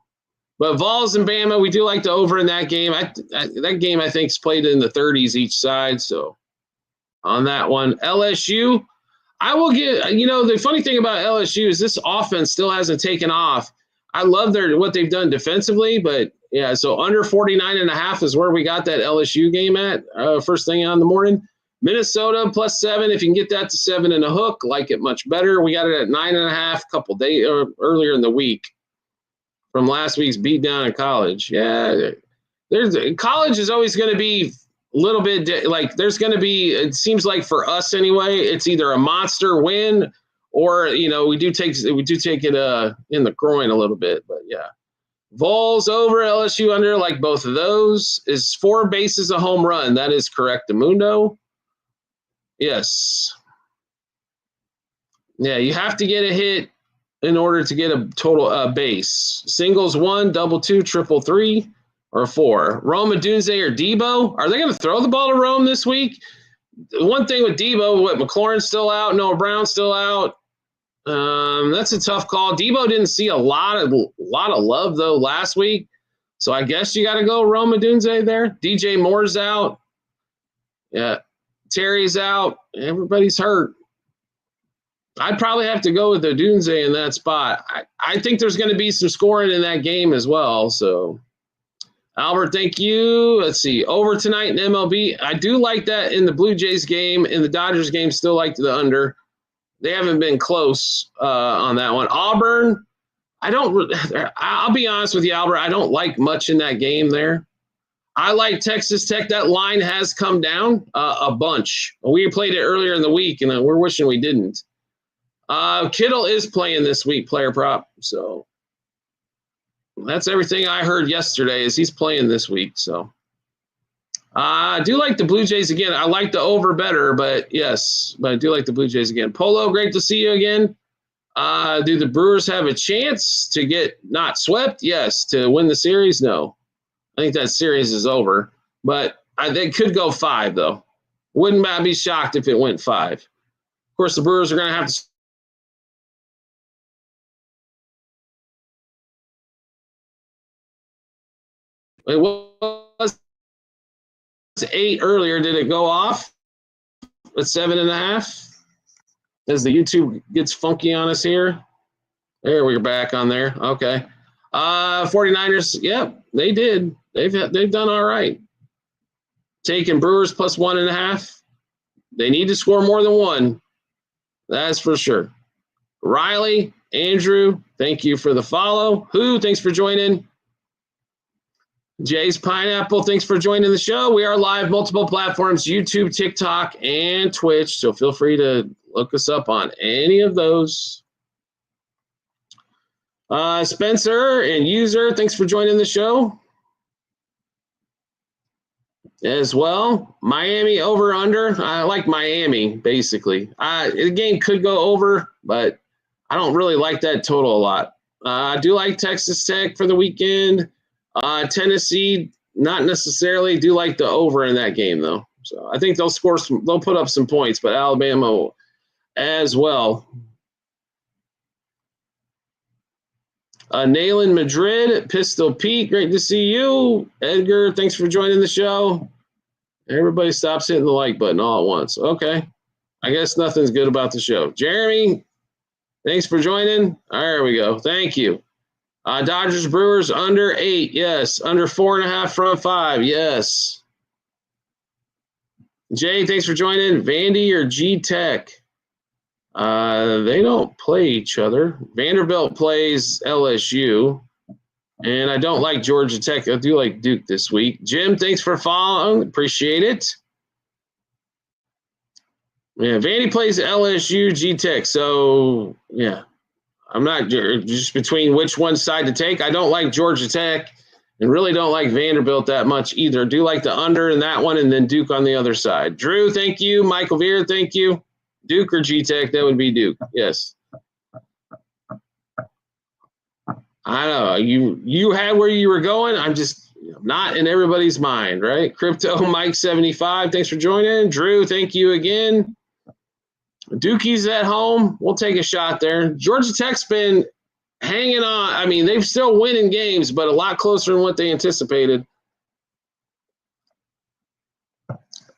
But Vols and Bama, we do like the over in that game. That game, I think, is played in the 30s each side. So on that one, LSU, I will get, the funny thing about LSU is this offense still hasn't taken off. I love what they've done defensively, but yeah, so under 49.5 is where we got that LSU game at first thing on the morning. Minnesota +7. If you can get that to 7 and a hook, like it much better. We got it at 9.5 a couple days earlier in the week from last week's beatdown in college. Yeah, college is always going to be a little bit there's going to be. It seems like for us anyway, it's either a monster win or we do take it in the groin a little bit. But yeah, Vols over, LSU under, like both of those. Is 4 bases a home run? That is correct, Amundo. Yes. Yeah, you have to get a hit in order to get a total base. Singles 1, double 2, triple 3, or 4. Rome Odunze or Debo? Are they going to throw the ball to Rome this week? One thing with Debo, McLaurin's still out, Noah Brown's still out. That's a tough call. Debo didn't see a lot of love though last week, so I guess you got to go Rome Odunze there. DJ Moore's out. Yeah. Terry's out. Everybody's hurt. I'd probably have to go with Odunze in that spot. I think there's going to be some scoring in that game as well. So, Albert, thank you. Let's see. Over tonight in MLB. I do like that in the Blue Jays game. In the Dodgers game, still like the under. They haven't been close on that one. Auburn, I'll be honest with you, Albert. I don't like much in that game there. I like Texas Tech. That line has come down a bunch. We played it earlier in the week, and we're wishing we didn't. Kittle is playing this week, player prop. So that's everything I heard yesterday is he's playing this week. So I do like the Blue Jays again. I like the over better, but I do like the Blue Jays again. Polo, great to see you again. Do the Brewers have a chance to get not swept? Yes. To win the series? No. I think that series is over, but they could go 5, though. Wouldn't I be shocked if it went 5? Of course, the Brewers are going to have to It was 8 earlier. Did it go off at 7.5? As the YouTube gets funky on us here. There, we're back on there. Okay. 49ers, yep, they did. They've done all right. Taking Brewers plus 1.5. They need to score more than 1. That's for sure. Riley, Andrew, thank you for the follow. Who, thanks for joining. Jay's Pineapple, thanks for joining the show. We are live multiple platforms, YouTube, TikTok, and Twitch. So feel free to look us up on any of those. Spencer and User, thanks for joining the show as well. Miami over under. I like Miami, basically. The game could go over, but I don't really like that total a lot. I do like Texas Tech for the weekend. Tennessee, not necessarily. Do like the over in that game, though. So I think they'll put up some points, but Alabama as well. Nayland Madrid, Pistol Pete, great to see you. Edgar, thanks for joining the show. Everybody stops hitting the like button all at once. Okay. I guess nothing's good about the show. Jeremy, thanks for joining. There we go. Thank you. Dodgers Brewers under 8. Yes. Under 4.5 front 5. Yes. Jay, thanks for joining. Vandy or G Tech? They don't play each other. Vanderbilt plays LSU. And I don't like Georgia Tech. I do like Duke this week. Jim, thanks for following. Appreciate it. Yeah, Vandy plays LSU, G Tech. So, yeah. I'm not just between which one side to take. I don't like Georgia Tech and really don't like Vanderbilt that much either. Do like the under in that one and then Duke on the other side. Drew, thank you. Michael Veer, thank you. Duke or G Tech? That would be Duke. Yes. I know. You had where you were going. I'm just not in everybody's mind, right? Crypto Mike 75, thanks for joining. Drew, thank you again. Dookie's at home. We'll take a shot there. Georgia Tech's been hanging on. I mean, they've still winning games, but a lot closer than what they anticipated.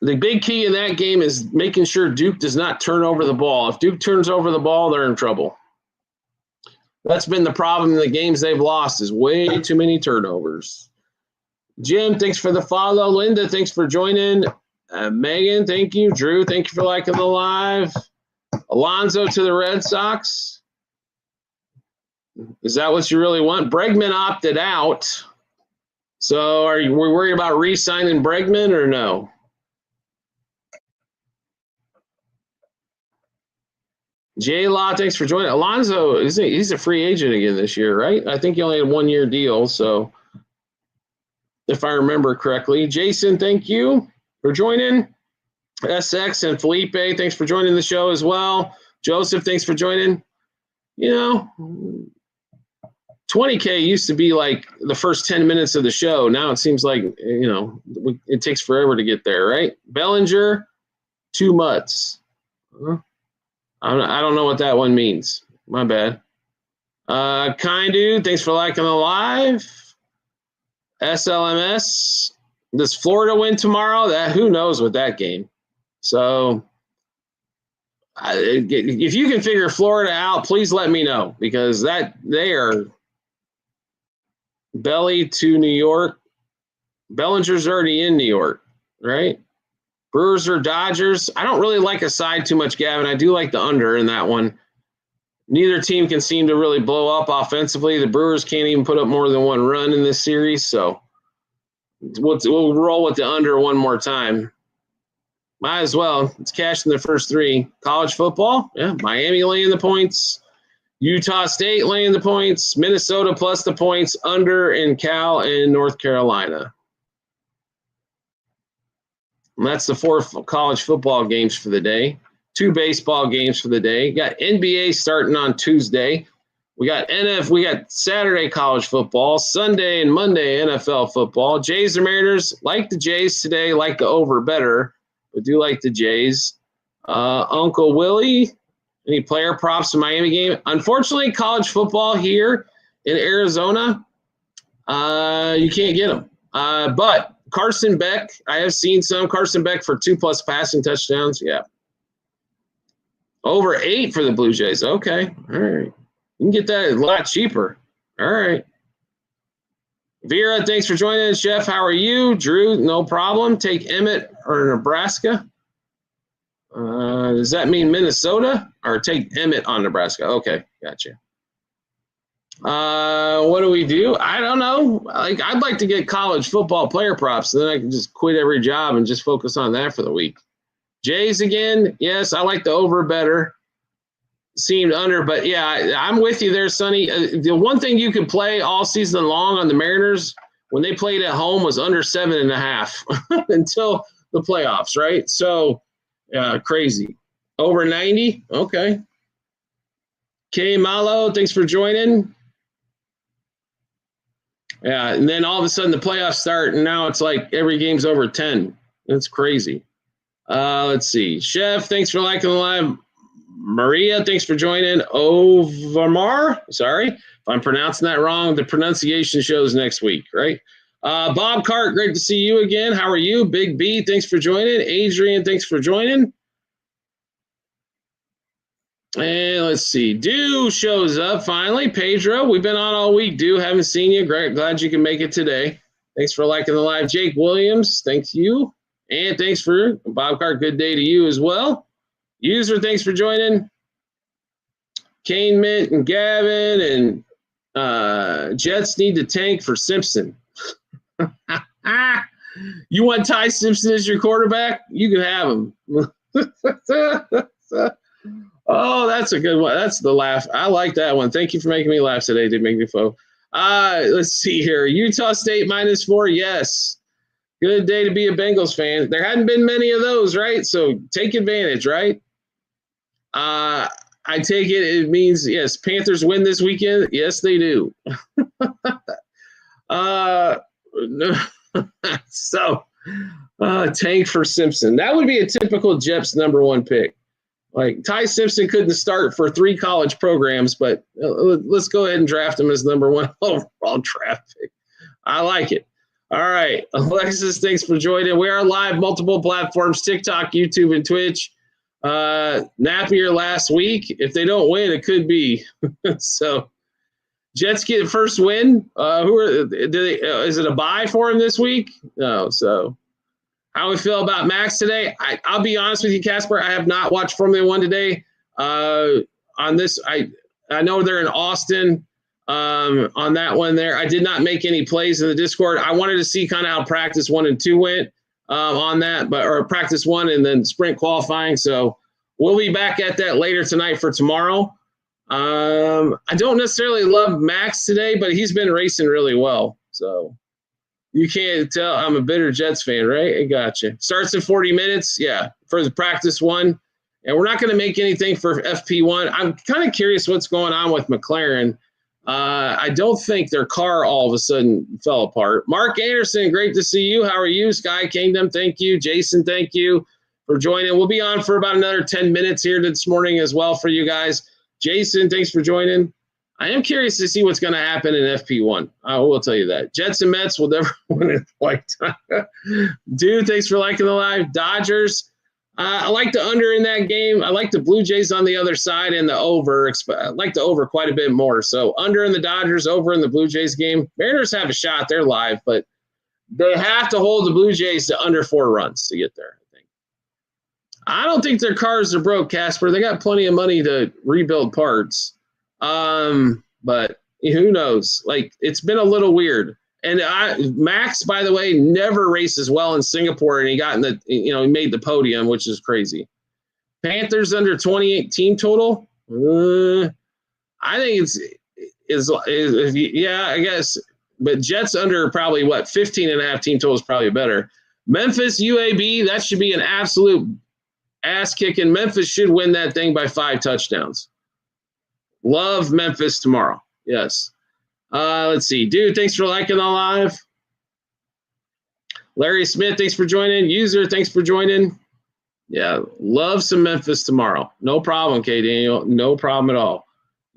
The big key in that game is making sure Duke does not turn over the ball. If Duke turns over the ball, they're in trouble. That's been the problem in the games they've lost is way too many turnovers. Jim, thanks for the follow. Linda, thanks for joining. Megan, thank you. Drew, thank you for liking the live. Alonzo to the Red Sox. Is that what you really want? Bregman opted out. So are we worried about re-signing Bregman or no? J Law, thanks for joining. Alonzo, he's a free agent again this year, right? I think he only had 1-year deal, so if I remember correctly. Jason, thank you for joining. SX and Felipe, thanks for joining the show as well. Joseph, thanks for joining. You know, 20K used to be like the first 10 minutes of the show. Now it seems like, you know, it takes forever to get there, right? Bellinger, 2 mutts. I don't know what that one means. My bad. Kind dude, thanks for liking the live. SLMS. Does Florida win tomorrow? Who knows with that game? So if you can figure Florida out, please let me know because they are belly to New York. Bellinger's already in New York, right? Brewers or Dodgers. I don't really like a side too much, Gavin. I do like the under in that one. Neither team can seem to really blow up offensively. The Brewers can't even put up more than 1 run in this series, so we'll roll with the under one more time. Might as well. It's cashing the first 3. College football, yeah, Miami laying the points. Utah State laying the points. Minnesota plus the points. Under in Cal and North Carolina. And that's the 4 college football games for the day. 2 baseball games for the day. Got NBA starting on Tuesday. We got Saturday college football, Sunday and Monday NFL football. Jays or Mariners, like the Jays today, like the over better, but do like the Jays. Uncle Willie, any player props in Miami game? Unfortunately, college football here in Arizona, you can't get them. But Carson Beck, I have seen some Carson Beck for 2+ passing touchdowns. Yeah. Over 8 for the Blue Jays. Okay. All right. You can get that a lot cheaper. All right. Vera, thanks for joining us. Jeff, how are you? Drew, no problem. Take Emmett or Nebraska. Does that mean Minnesota? Or take Emmett on Nebraska? Okay, gotcha. What do we do? I don't know. I'd like to get college football player props, so then I can just quit every job and just focus on that for the week. Jays again. Yes, I like the over better. Seemed under, but yeah, I'm with you there, Sonny. The one thing you could play all season long on the Mariners when they played at home was under 7.5 until the playoffs, right? So, crazy. Over 90, okay. K Malo, thanks for joining. Yeah, and then all of a sudden the playoffs start, and now it's like every game's over 10. That's crazy. Let's see. Chef, thanks for liking the live. Maria, thanks for joining. Ovamar, sorry if I'm pronouncing that wrong. The pronunciation shows next week, right? Bob Cart, great to see you again. How are you? Big B, thanks for joining. Adrian, thanks for joining. And let's see. Dew shows up finally. Pedro, we've been on all week. Dew, haven't seen you. Great, glad you can make it today. Thanks for liking the live. Jake Williams, thanks you. And thanks for Bob Cart. Good day to you as well. User, thanks for joining. Kane Mint and Gavin and Jets need to tank for Simpson. You want Ty Simpson as your quarterback? You can have him. Oh, that's a good one. That's the laugh. I like that one. Thank you for making me laugh today, Dignitifo. Let's see here. Utah State -4. Yes. Good day to be a Bengals fan. There hadn't been many of those, right? So take advantage, right? I take it means, yes, Panthers win this weekend. Yes, they do. So, tank for Simpson. That would be a typical Jets #1 pick. Like Ty Simpson couldn't start for 3 college programs, but let's go ahead and draft him as #1 overall draft pick. I like it. All right. Alexis, thanks for joining. We are live, multiple platforms, TikTok, YouTube, and Twitch. Napier last week. If they don't win, it could be. So Jets get first win. Is it a bye for him this week? No. So how we feel about Max today? I'll be honest with you, Casper. I have not watched Formula One today. On this, I know they're in Austin. On that one there, I did not make any plays in the Discord. I wanted to see kind of how practice 1 and 2 went on that, or practice 1 and then sprint qualifying. So we'll be back at that later tonight for tomorrow. I don't necessarily love Max today, but he's been racing really well. So you can't tell I'm a bitter Jets fan, right? I gotcha. Starts in 40 minutes. Yeah, for the practice 1. And we're not going to make anything for FP1. I'm kind of curious what's going on with McLaren. I don't think their car all of a sudden fell apart. Mark Anderson, great to see you. How are you? Sky Kingdom, thank you. Jason, thank you for joining. We'll be on for about another 10 minutes here this morning as well for you guys. Jason, thanks for joining. I am curious to see what's going to happen in FP1. I will tell you that. Jets and Mets will never win it like time. Dude, thanks for liking the live. Dodgers. I like the under in that game. I like the Blue Jays on the other side and the over. I like the over quite a bit more. So under in the Dodgers, over in the Blue Jays game. Mariners have a shot. They're live, but they have to hold the Blue Jays to under 4 runs to get there, I think. I don't think their cars are broke, Casper. They got plenty of money to rebuild parts. But who knows? Like, it's been a little weird. And Max, by the way, never races well in Singapore, and he got he made the podium, which is crazy. Panthers under 28 team total. I think yeah, I guess. But Jets under probably 15.5 team total is probably better. Memphis UAB, that should be an absolute ass kicking. Memphis should win that thing by 5 touchdowns. Love Memphis tomorrow. Yes. Let's see. Dude, thanks for liking the live. Larry Smith, thanks for joining. User, thanks for joining. Yeah, love some Memphis tomorrow. No problem, K. Daniel. No problem at all.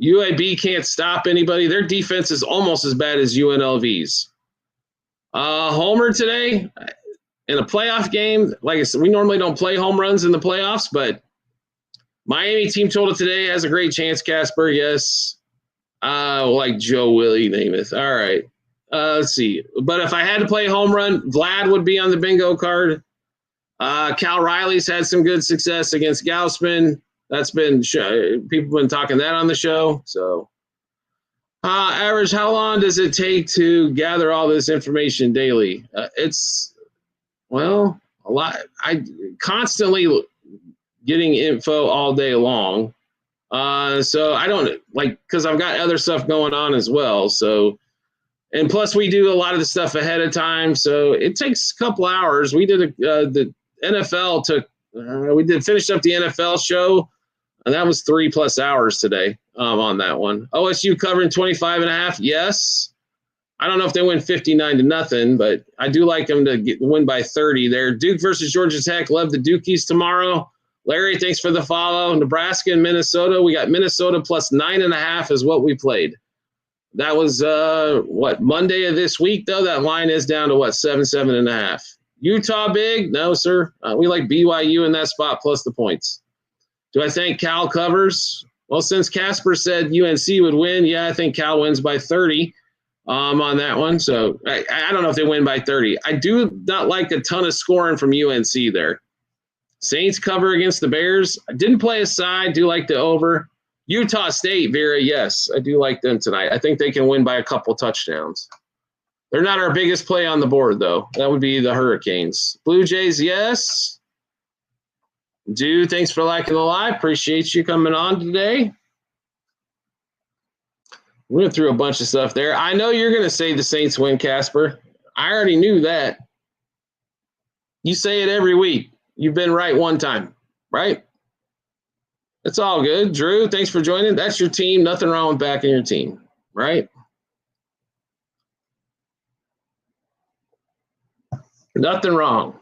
UAB can't stop anybody. Their defense is almost as bad as UNLV's. Homer today in a playoff game. Like I said, we normally don't play home runs in the playoffs, but Miami team total today has a great chance, Casper. Yes. Like Joe Willie Namath. All right. Let's see. But if I had to play home run, Vlad would be on the bingo card. Cal Riley's had some good success against Gaussman. That's been people have been talking that on the show. So, average, how long does it take to gather all this information daily? It's a lot. I constantly getting info all day long. So I don't because I've got other stuff going on as well. So, and plus we do a lot of the stuff ahead of time. So it takes a couple hours. We did the NFL finished up the NFL show, and that was 3+ hours today on that one. OSU covering 25.5. Yes. I don't know if they win 59-0, but I do like them to win by 30 there. Duke versus Georgia Tech. Love the Dukies tomorrow. Larry, thanks for the follow. Nebraska and Minnesota. We got Minnesota plus 9.5 is what we played. That was, Monday of this week, though? That line is down to, 7.5. Utah big? No, sir. We like BYU in that spot plus the points. Do I think Cal covers? Well, since Casper said UNC would win, yeah, I think Cal wins by 30 on that one. So I don't know if they win by 30. I do not like a ton of scoring from UNC there. Saints cover against the Bears. I didn't play a side. Do like the over. Utah State, Vera, yes. I do like them tonight. I think they can win by a couple touchdowns. They're not our biggest play on the board, though. That would be the Hurricanes. Blue Jays, yes. Dude, thanks for liking the live. Appreciate you coming on today. We went through a bunch of stuff there. I know you're going to say the Saints win, Casper. I already knew that. You say it every week. You've been right one time, right? It's all good. Drew, thanks for joining. That's your team. Nothing wrong with backing your team, right? Nothing wrong.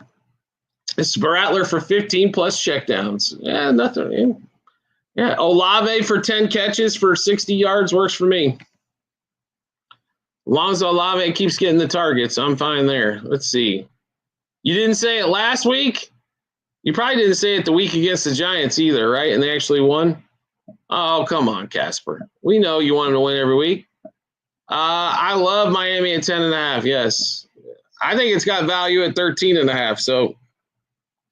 It's Rattler for 15+ checkdowns. Yeah, nothing. Yeah, Olave for 10 catches for 60 yards works for me. As long as Olave keeps getting the targets, I'm fine there. Let's see. You didn't say it last week? You probably didn't say it the week against the Giants either, right? And they actually won? Oh, come on, Casper. We know you want them to win every week. I love Miami at 10.5, yes. I think it's got value at 13.5, so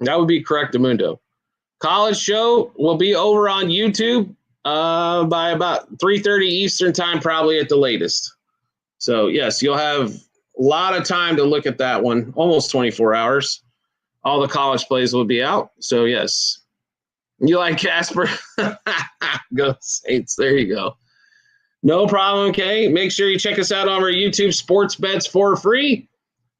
that would be correctamundo. College show will be over on YouTube by about 3:30 Eastern time, probably at the latest. So, yes, you'll have a lot of time to look at that one, almost 24 hours. All the college plays will be out. So, yes. You like Casper? Go Saints. There you go. No problem, okay? Make sure you check us out on our YouTube sports bets for free.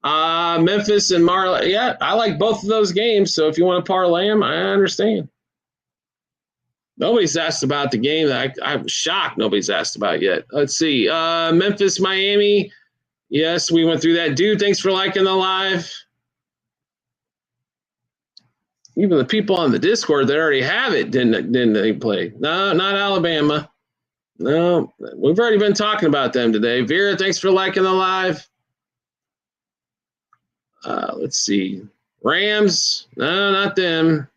Memphis and Marley. Yeah, I like both of those games. So if you want to parlay them, I understand. Nobody's asked about the game. I'm shocked nobody's asked about yet. Let's see. Memphis, Miami. Yes, we went through that. Dude, thanks for liking the live. Even the people on the Discord that already have it didn't they play? No, not Alabama. No, we've already been talking about them today. Vera, thanks for liking the live. Let's see. Rams, no, not them.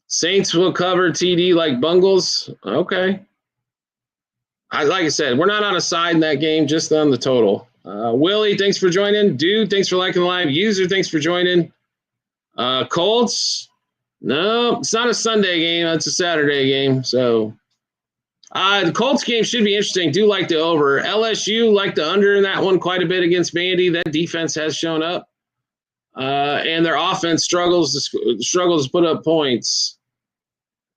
Saints will cover TD like Bungles. Okay. Like I said, we're not on a side in that game, just on the total. Willie, thanks for joining. Dude, thanks for liking the live. User, thanks for joining. Colts, no, it's not a Sunday game. It's a Saturday game. So the Colts game should be interesting. Do like the over. LSU like the under in that one quite a bit against Vandy. That defense has shown up. And their offense struggles to put up points.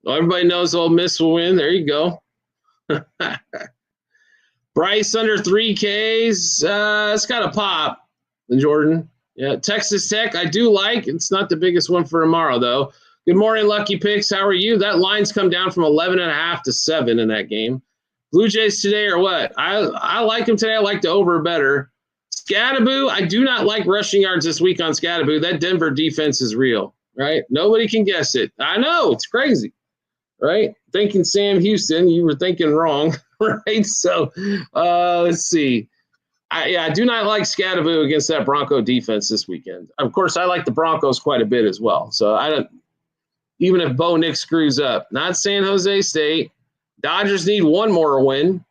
Well, everybody knows Ole Miss will win. There you go. Bryce under 3Ks. It's got a pop. Jordan. Yeah, Texas Tech, I do like. It's not the biggest one for tomorrow, though. Good morning, Lucky Picks. How are you? That line's come down from 11.5 to 7 in that game. Blue Jays today or what? I like them today. I like the over better. Scatterboo, I do not like rushing yards this week on Scatterboo. That Denver defense is real, right? Nobody can guess it. I know. It's crazy, right? Thinking Sam Houston, you were thinking wrong, right? So let's see. I do not like Scadaboo against that Bronco defense this weekend. Of course, I like the Broncos quite a bit as well. So I don't, even if Bo Nix screws up, not San Jose State. Dodgers need one more win,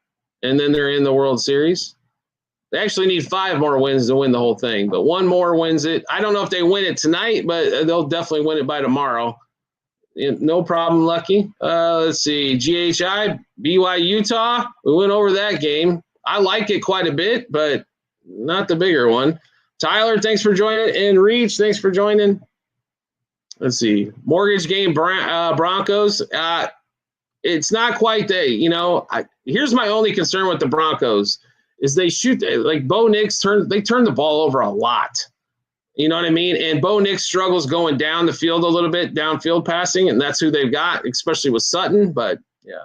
and then they're in the World Series. They actually need 5 more wins to win the whole thing, but one more wins it. I don't know if they win it tonight, but they'll definitely win it by tomorrow. No problem, Lucky. Let's see. GHI, BYU, Utah. We went over that game. I like it quite a bit, but not the bigger one. Tyler, thanks for joining. And Reach, thanks for joining. Let's see. Mortgage game, Broncos. It's not quite that, here's my only concern with the Broncos is they shoot, like Bo Nix, they turn the ball over a lot. You know what I mean? And Bo Nix struggles going down the field a little bit, downfield passing, and that's who they've got, especially with Sutton. But, yeah.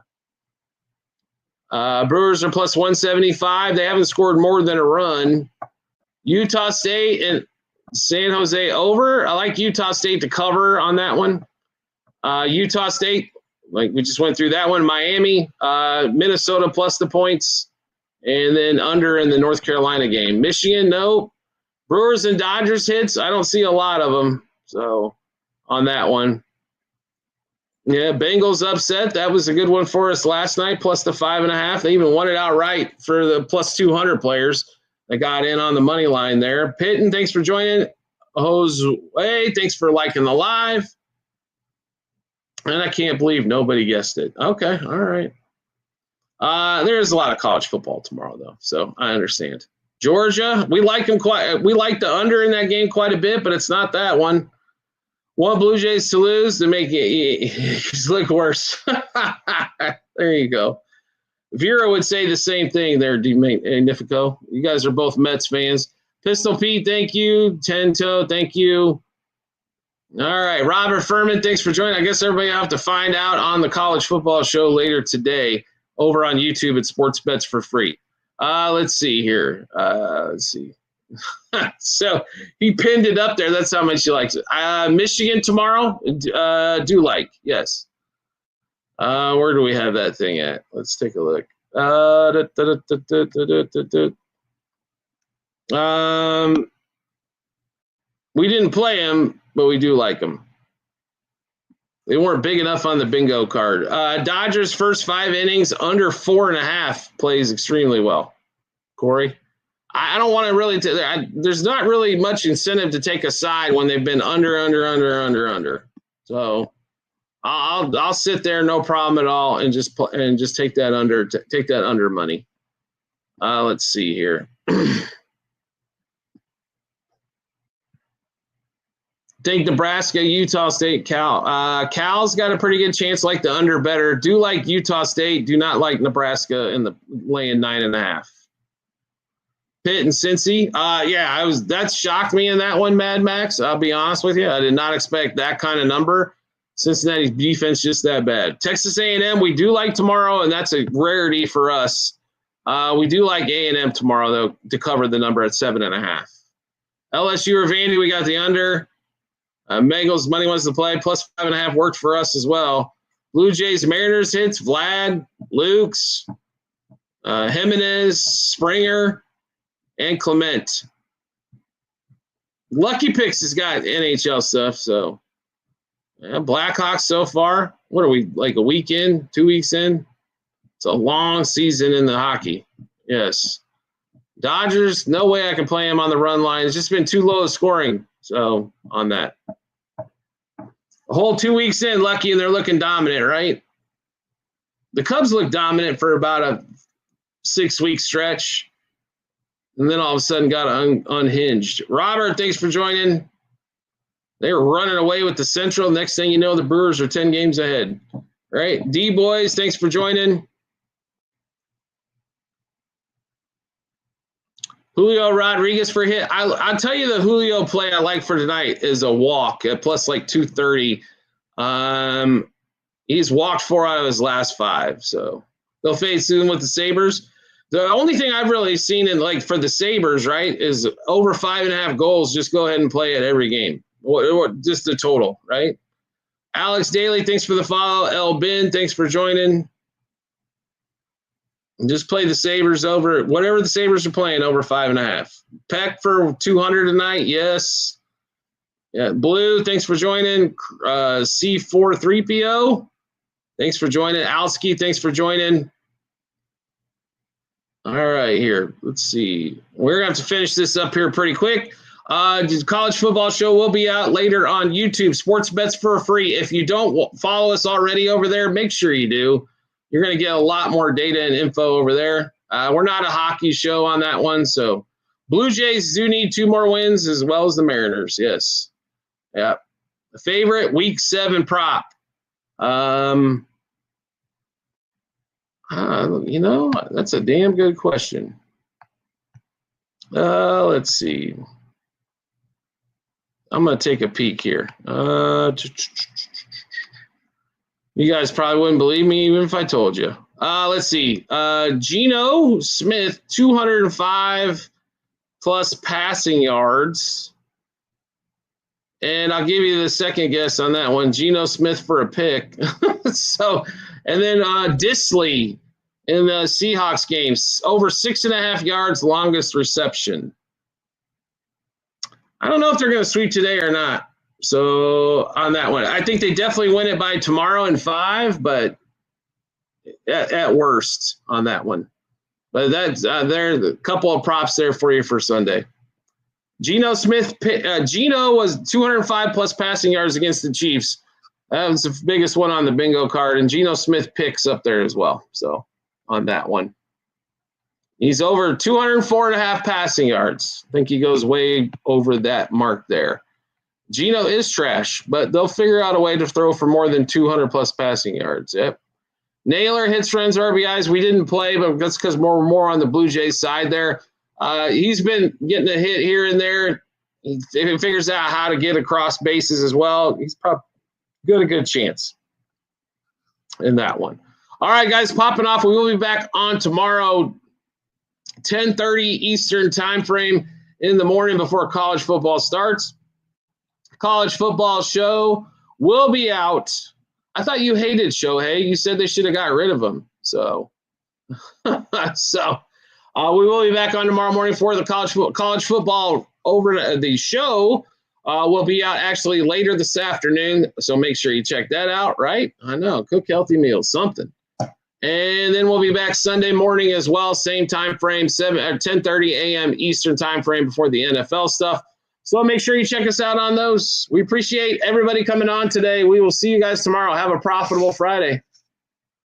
Brewers are plus 175. They haven't scored more than a run. Utah State and San Jose over. I like Utah State to cover on that one. Utah State, like we just went through that one. Miami, Minnesota plus the points, and then under in the North Carolina game. Michigan, no. Brewers and Dodgers hits, I don't see a lot of them. So on that one. Yeah, Bengals upset. That was a good one for us last night, plus the 5.5. They even won it outright for the plus 200 players that got in on the money line there. Pitton, thanks for joining. Jose, thanks for liking the live. And I can't believe nobody guessed it. Okay, all right. There is a lot of college football tomorrow, though, so I understand. Georgia, we like the under in that game quite a bit, but it's not that one. One Blue Jays to lose to make it look worse. There you go. Vera would say the same thing there, Nifico. You guys are both Mets fans. Pistol Pete, thank you. Tento, thank you. All right, Robert Furman, thanks for joining. I guess everybody will have to find out on the college football show later today over on YouTube at Sports Bets for Free. Let's see here. Let's see. So he pinned it up there. That's how much he likes it. Michigan tomorrow. Do like, yes. Where do we have that thing at? Let's take a look. We didn't play him, but we do like him. They weren't big enough on the bingo card. Dodgers first 5 innings under 4.5 plays extremely well. Corey, I don't want to really. There's not really much incentive to take a side when they've been under. So I'll sit there, no problem at all, and just take that under. Take that under money. Let's see here. Think Nebraska, Utah State, Cal. Cal's got a pretty good chance. Like the under better. Do like Utah State. Do not like Nebraska in the laying 9.5. Pitt and Cincy. That shocked me in that one, Mad Max. I'll be honest with you. I did not expect that kind of number. Cincinnati's defense just that bad. Texas A&M, we do like tomorrow, and that's a rarity for us. We do like A&M tomorrow, though, to cover the number at 7.5. LSU or Vandy, we got the under. Bengals money wants to play, plus 5.5 worked for us as well. Blue Jays, Mariners hits, Vlad, Lukes, Jimenez, Springer, and Clement. Lucky Picks has got NHL stuff, so Blackhawks so far. What are we, like a week in, 2 weeks in? It's a long season in the hockey. Yes. Dodgers, no way I can play them on the run line. It's just been too low scoring. So on that. A whole 2 weeks in, Lucky, and they're looking dominant, right? The Cubs looked dominant for about a 6-week stretch, and then all of a sudden got unhinged. Robert, thanks for joining. They were running away with the Central. Next thing you know, the Brewers are 10 games ahead. Right? D-Boys, thanks for joining. Julio Rodriguez for hit. I'll tell you the Julio play I like for tonight is a walk at plus like 230. He's walked 4 out of his last 5. So they'll face soon with the Sabres. The only thing I've really seen in like for the Sabres, right, is over 5.5 goals. Just go ahead and play it every game. Just the total, right? Alex Daly, thanks for the follow. El Bin, thanks for joining. Just play the Sabres over whatever the Sabres are playing over 5.5. Peck for 200 tonight. Yes. Yeah. Blue, thanks for joining. C43PO, thanks for joining. Alski, thanks for joining. All right, here. Let's see. We're going to have to finish this up here pretty quick. The college football show will be out later on YouTube. Sports bets for free. If you don't follow us already over there, make sure you do. You're going to get a lot more data and info over there. We're not a hockey show on that one. So Blue Jays do need 2 more wins as well as the Mariners. Yes. Yeah. The favorite week 7 prop. That's a damn good question. Let's see. I'm going to take a peek here. You guys probably wouldn't believe me even if I told you. Let's see. Geno Smith, 205 plus passing yards. And I'll give you the second guess on that one. Geno Smith for a pick. And then Disley in the Seahawks games, over 6.5 yards, longest reception. I don't know if they're going to sweep today or not. So on that one, I think they definitely win it by tomorrow in 5, but at worst on that one. But that's there's a couple of props there for you for Sunday. Geno Smith, Geno was 205 plus passing yards against the Chiefs. That was the biggest one on the bingo card, and Geno Smith picks up there as well. So on that one. He's over 204.5 passing yards. I think he goes way over that mark there. Geno is trash, but they'll figure out a way to throw for more than 200-plus passing yards. Yep. Naylor hits friends RBIs. We didn't play, but that's because we're more on the Blue Jays side there. He's been getting a hit here and there. If he figures out how to get across bases as well, he's probably got a good chance in that one. All right, guys, popping off. We will be back on tomorrow, 10:30 Eastern time frame in the morning before college football starts. College football show will be out. I thought you hated Shohei. You said they should have got rid of him. So, we will be back on tomorrow morning for the college football over the show. Will be out actually later this afternoon. So make sure you check that out, right? I know. Cook healthy meals, something. And then we'll be back Sunday morning as well. Same time frame, 10:30 a.m. Eastern time frame before the NFL stuff. So make sure you check us out on those. We appreciate everybody coming on today. We will see you guys tomorrow. Have a profitable Friday.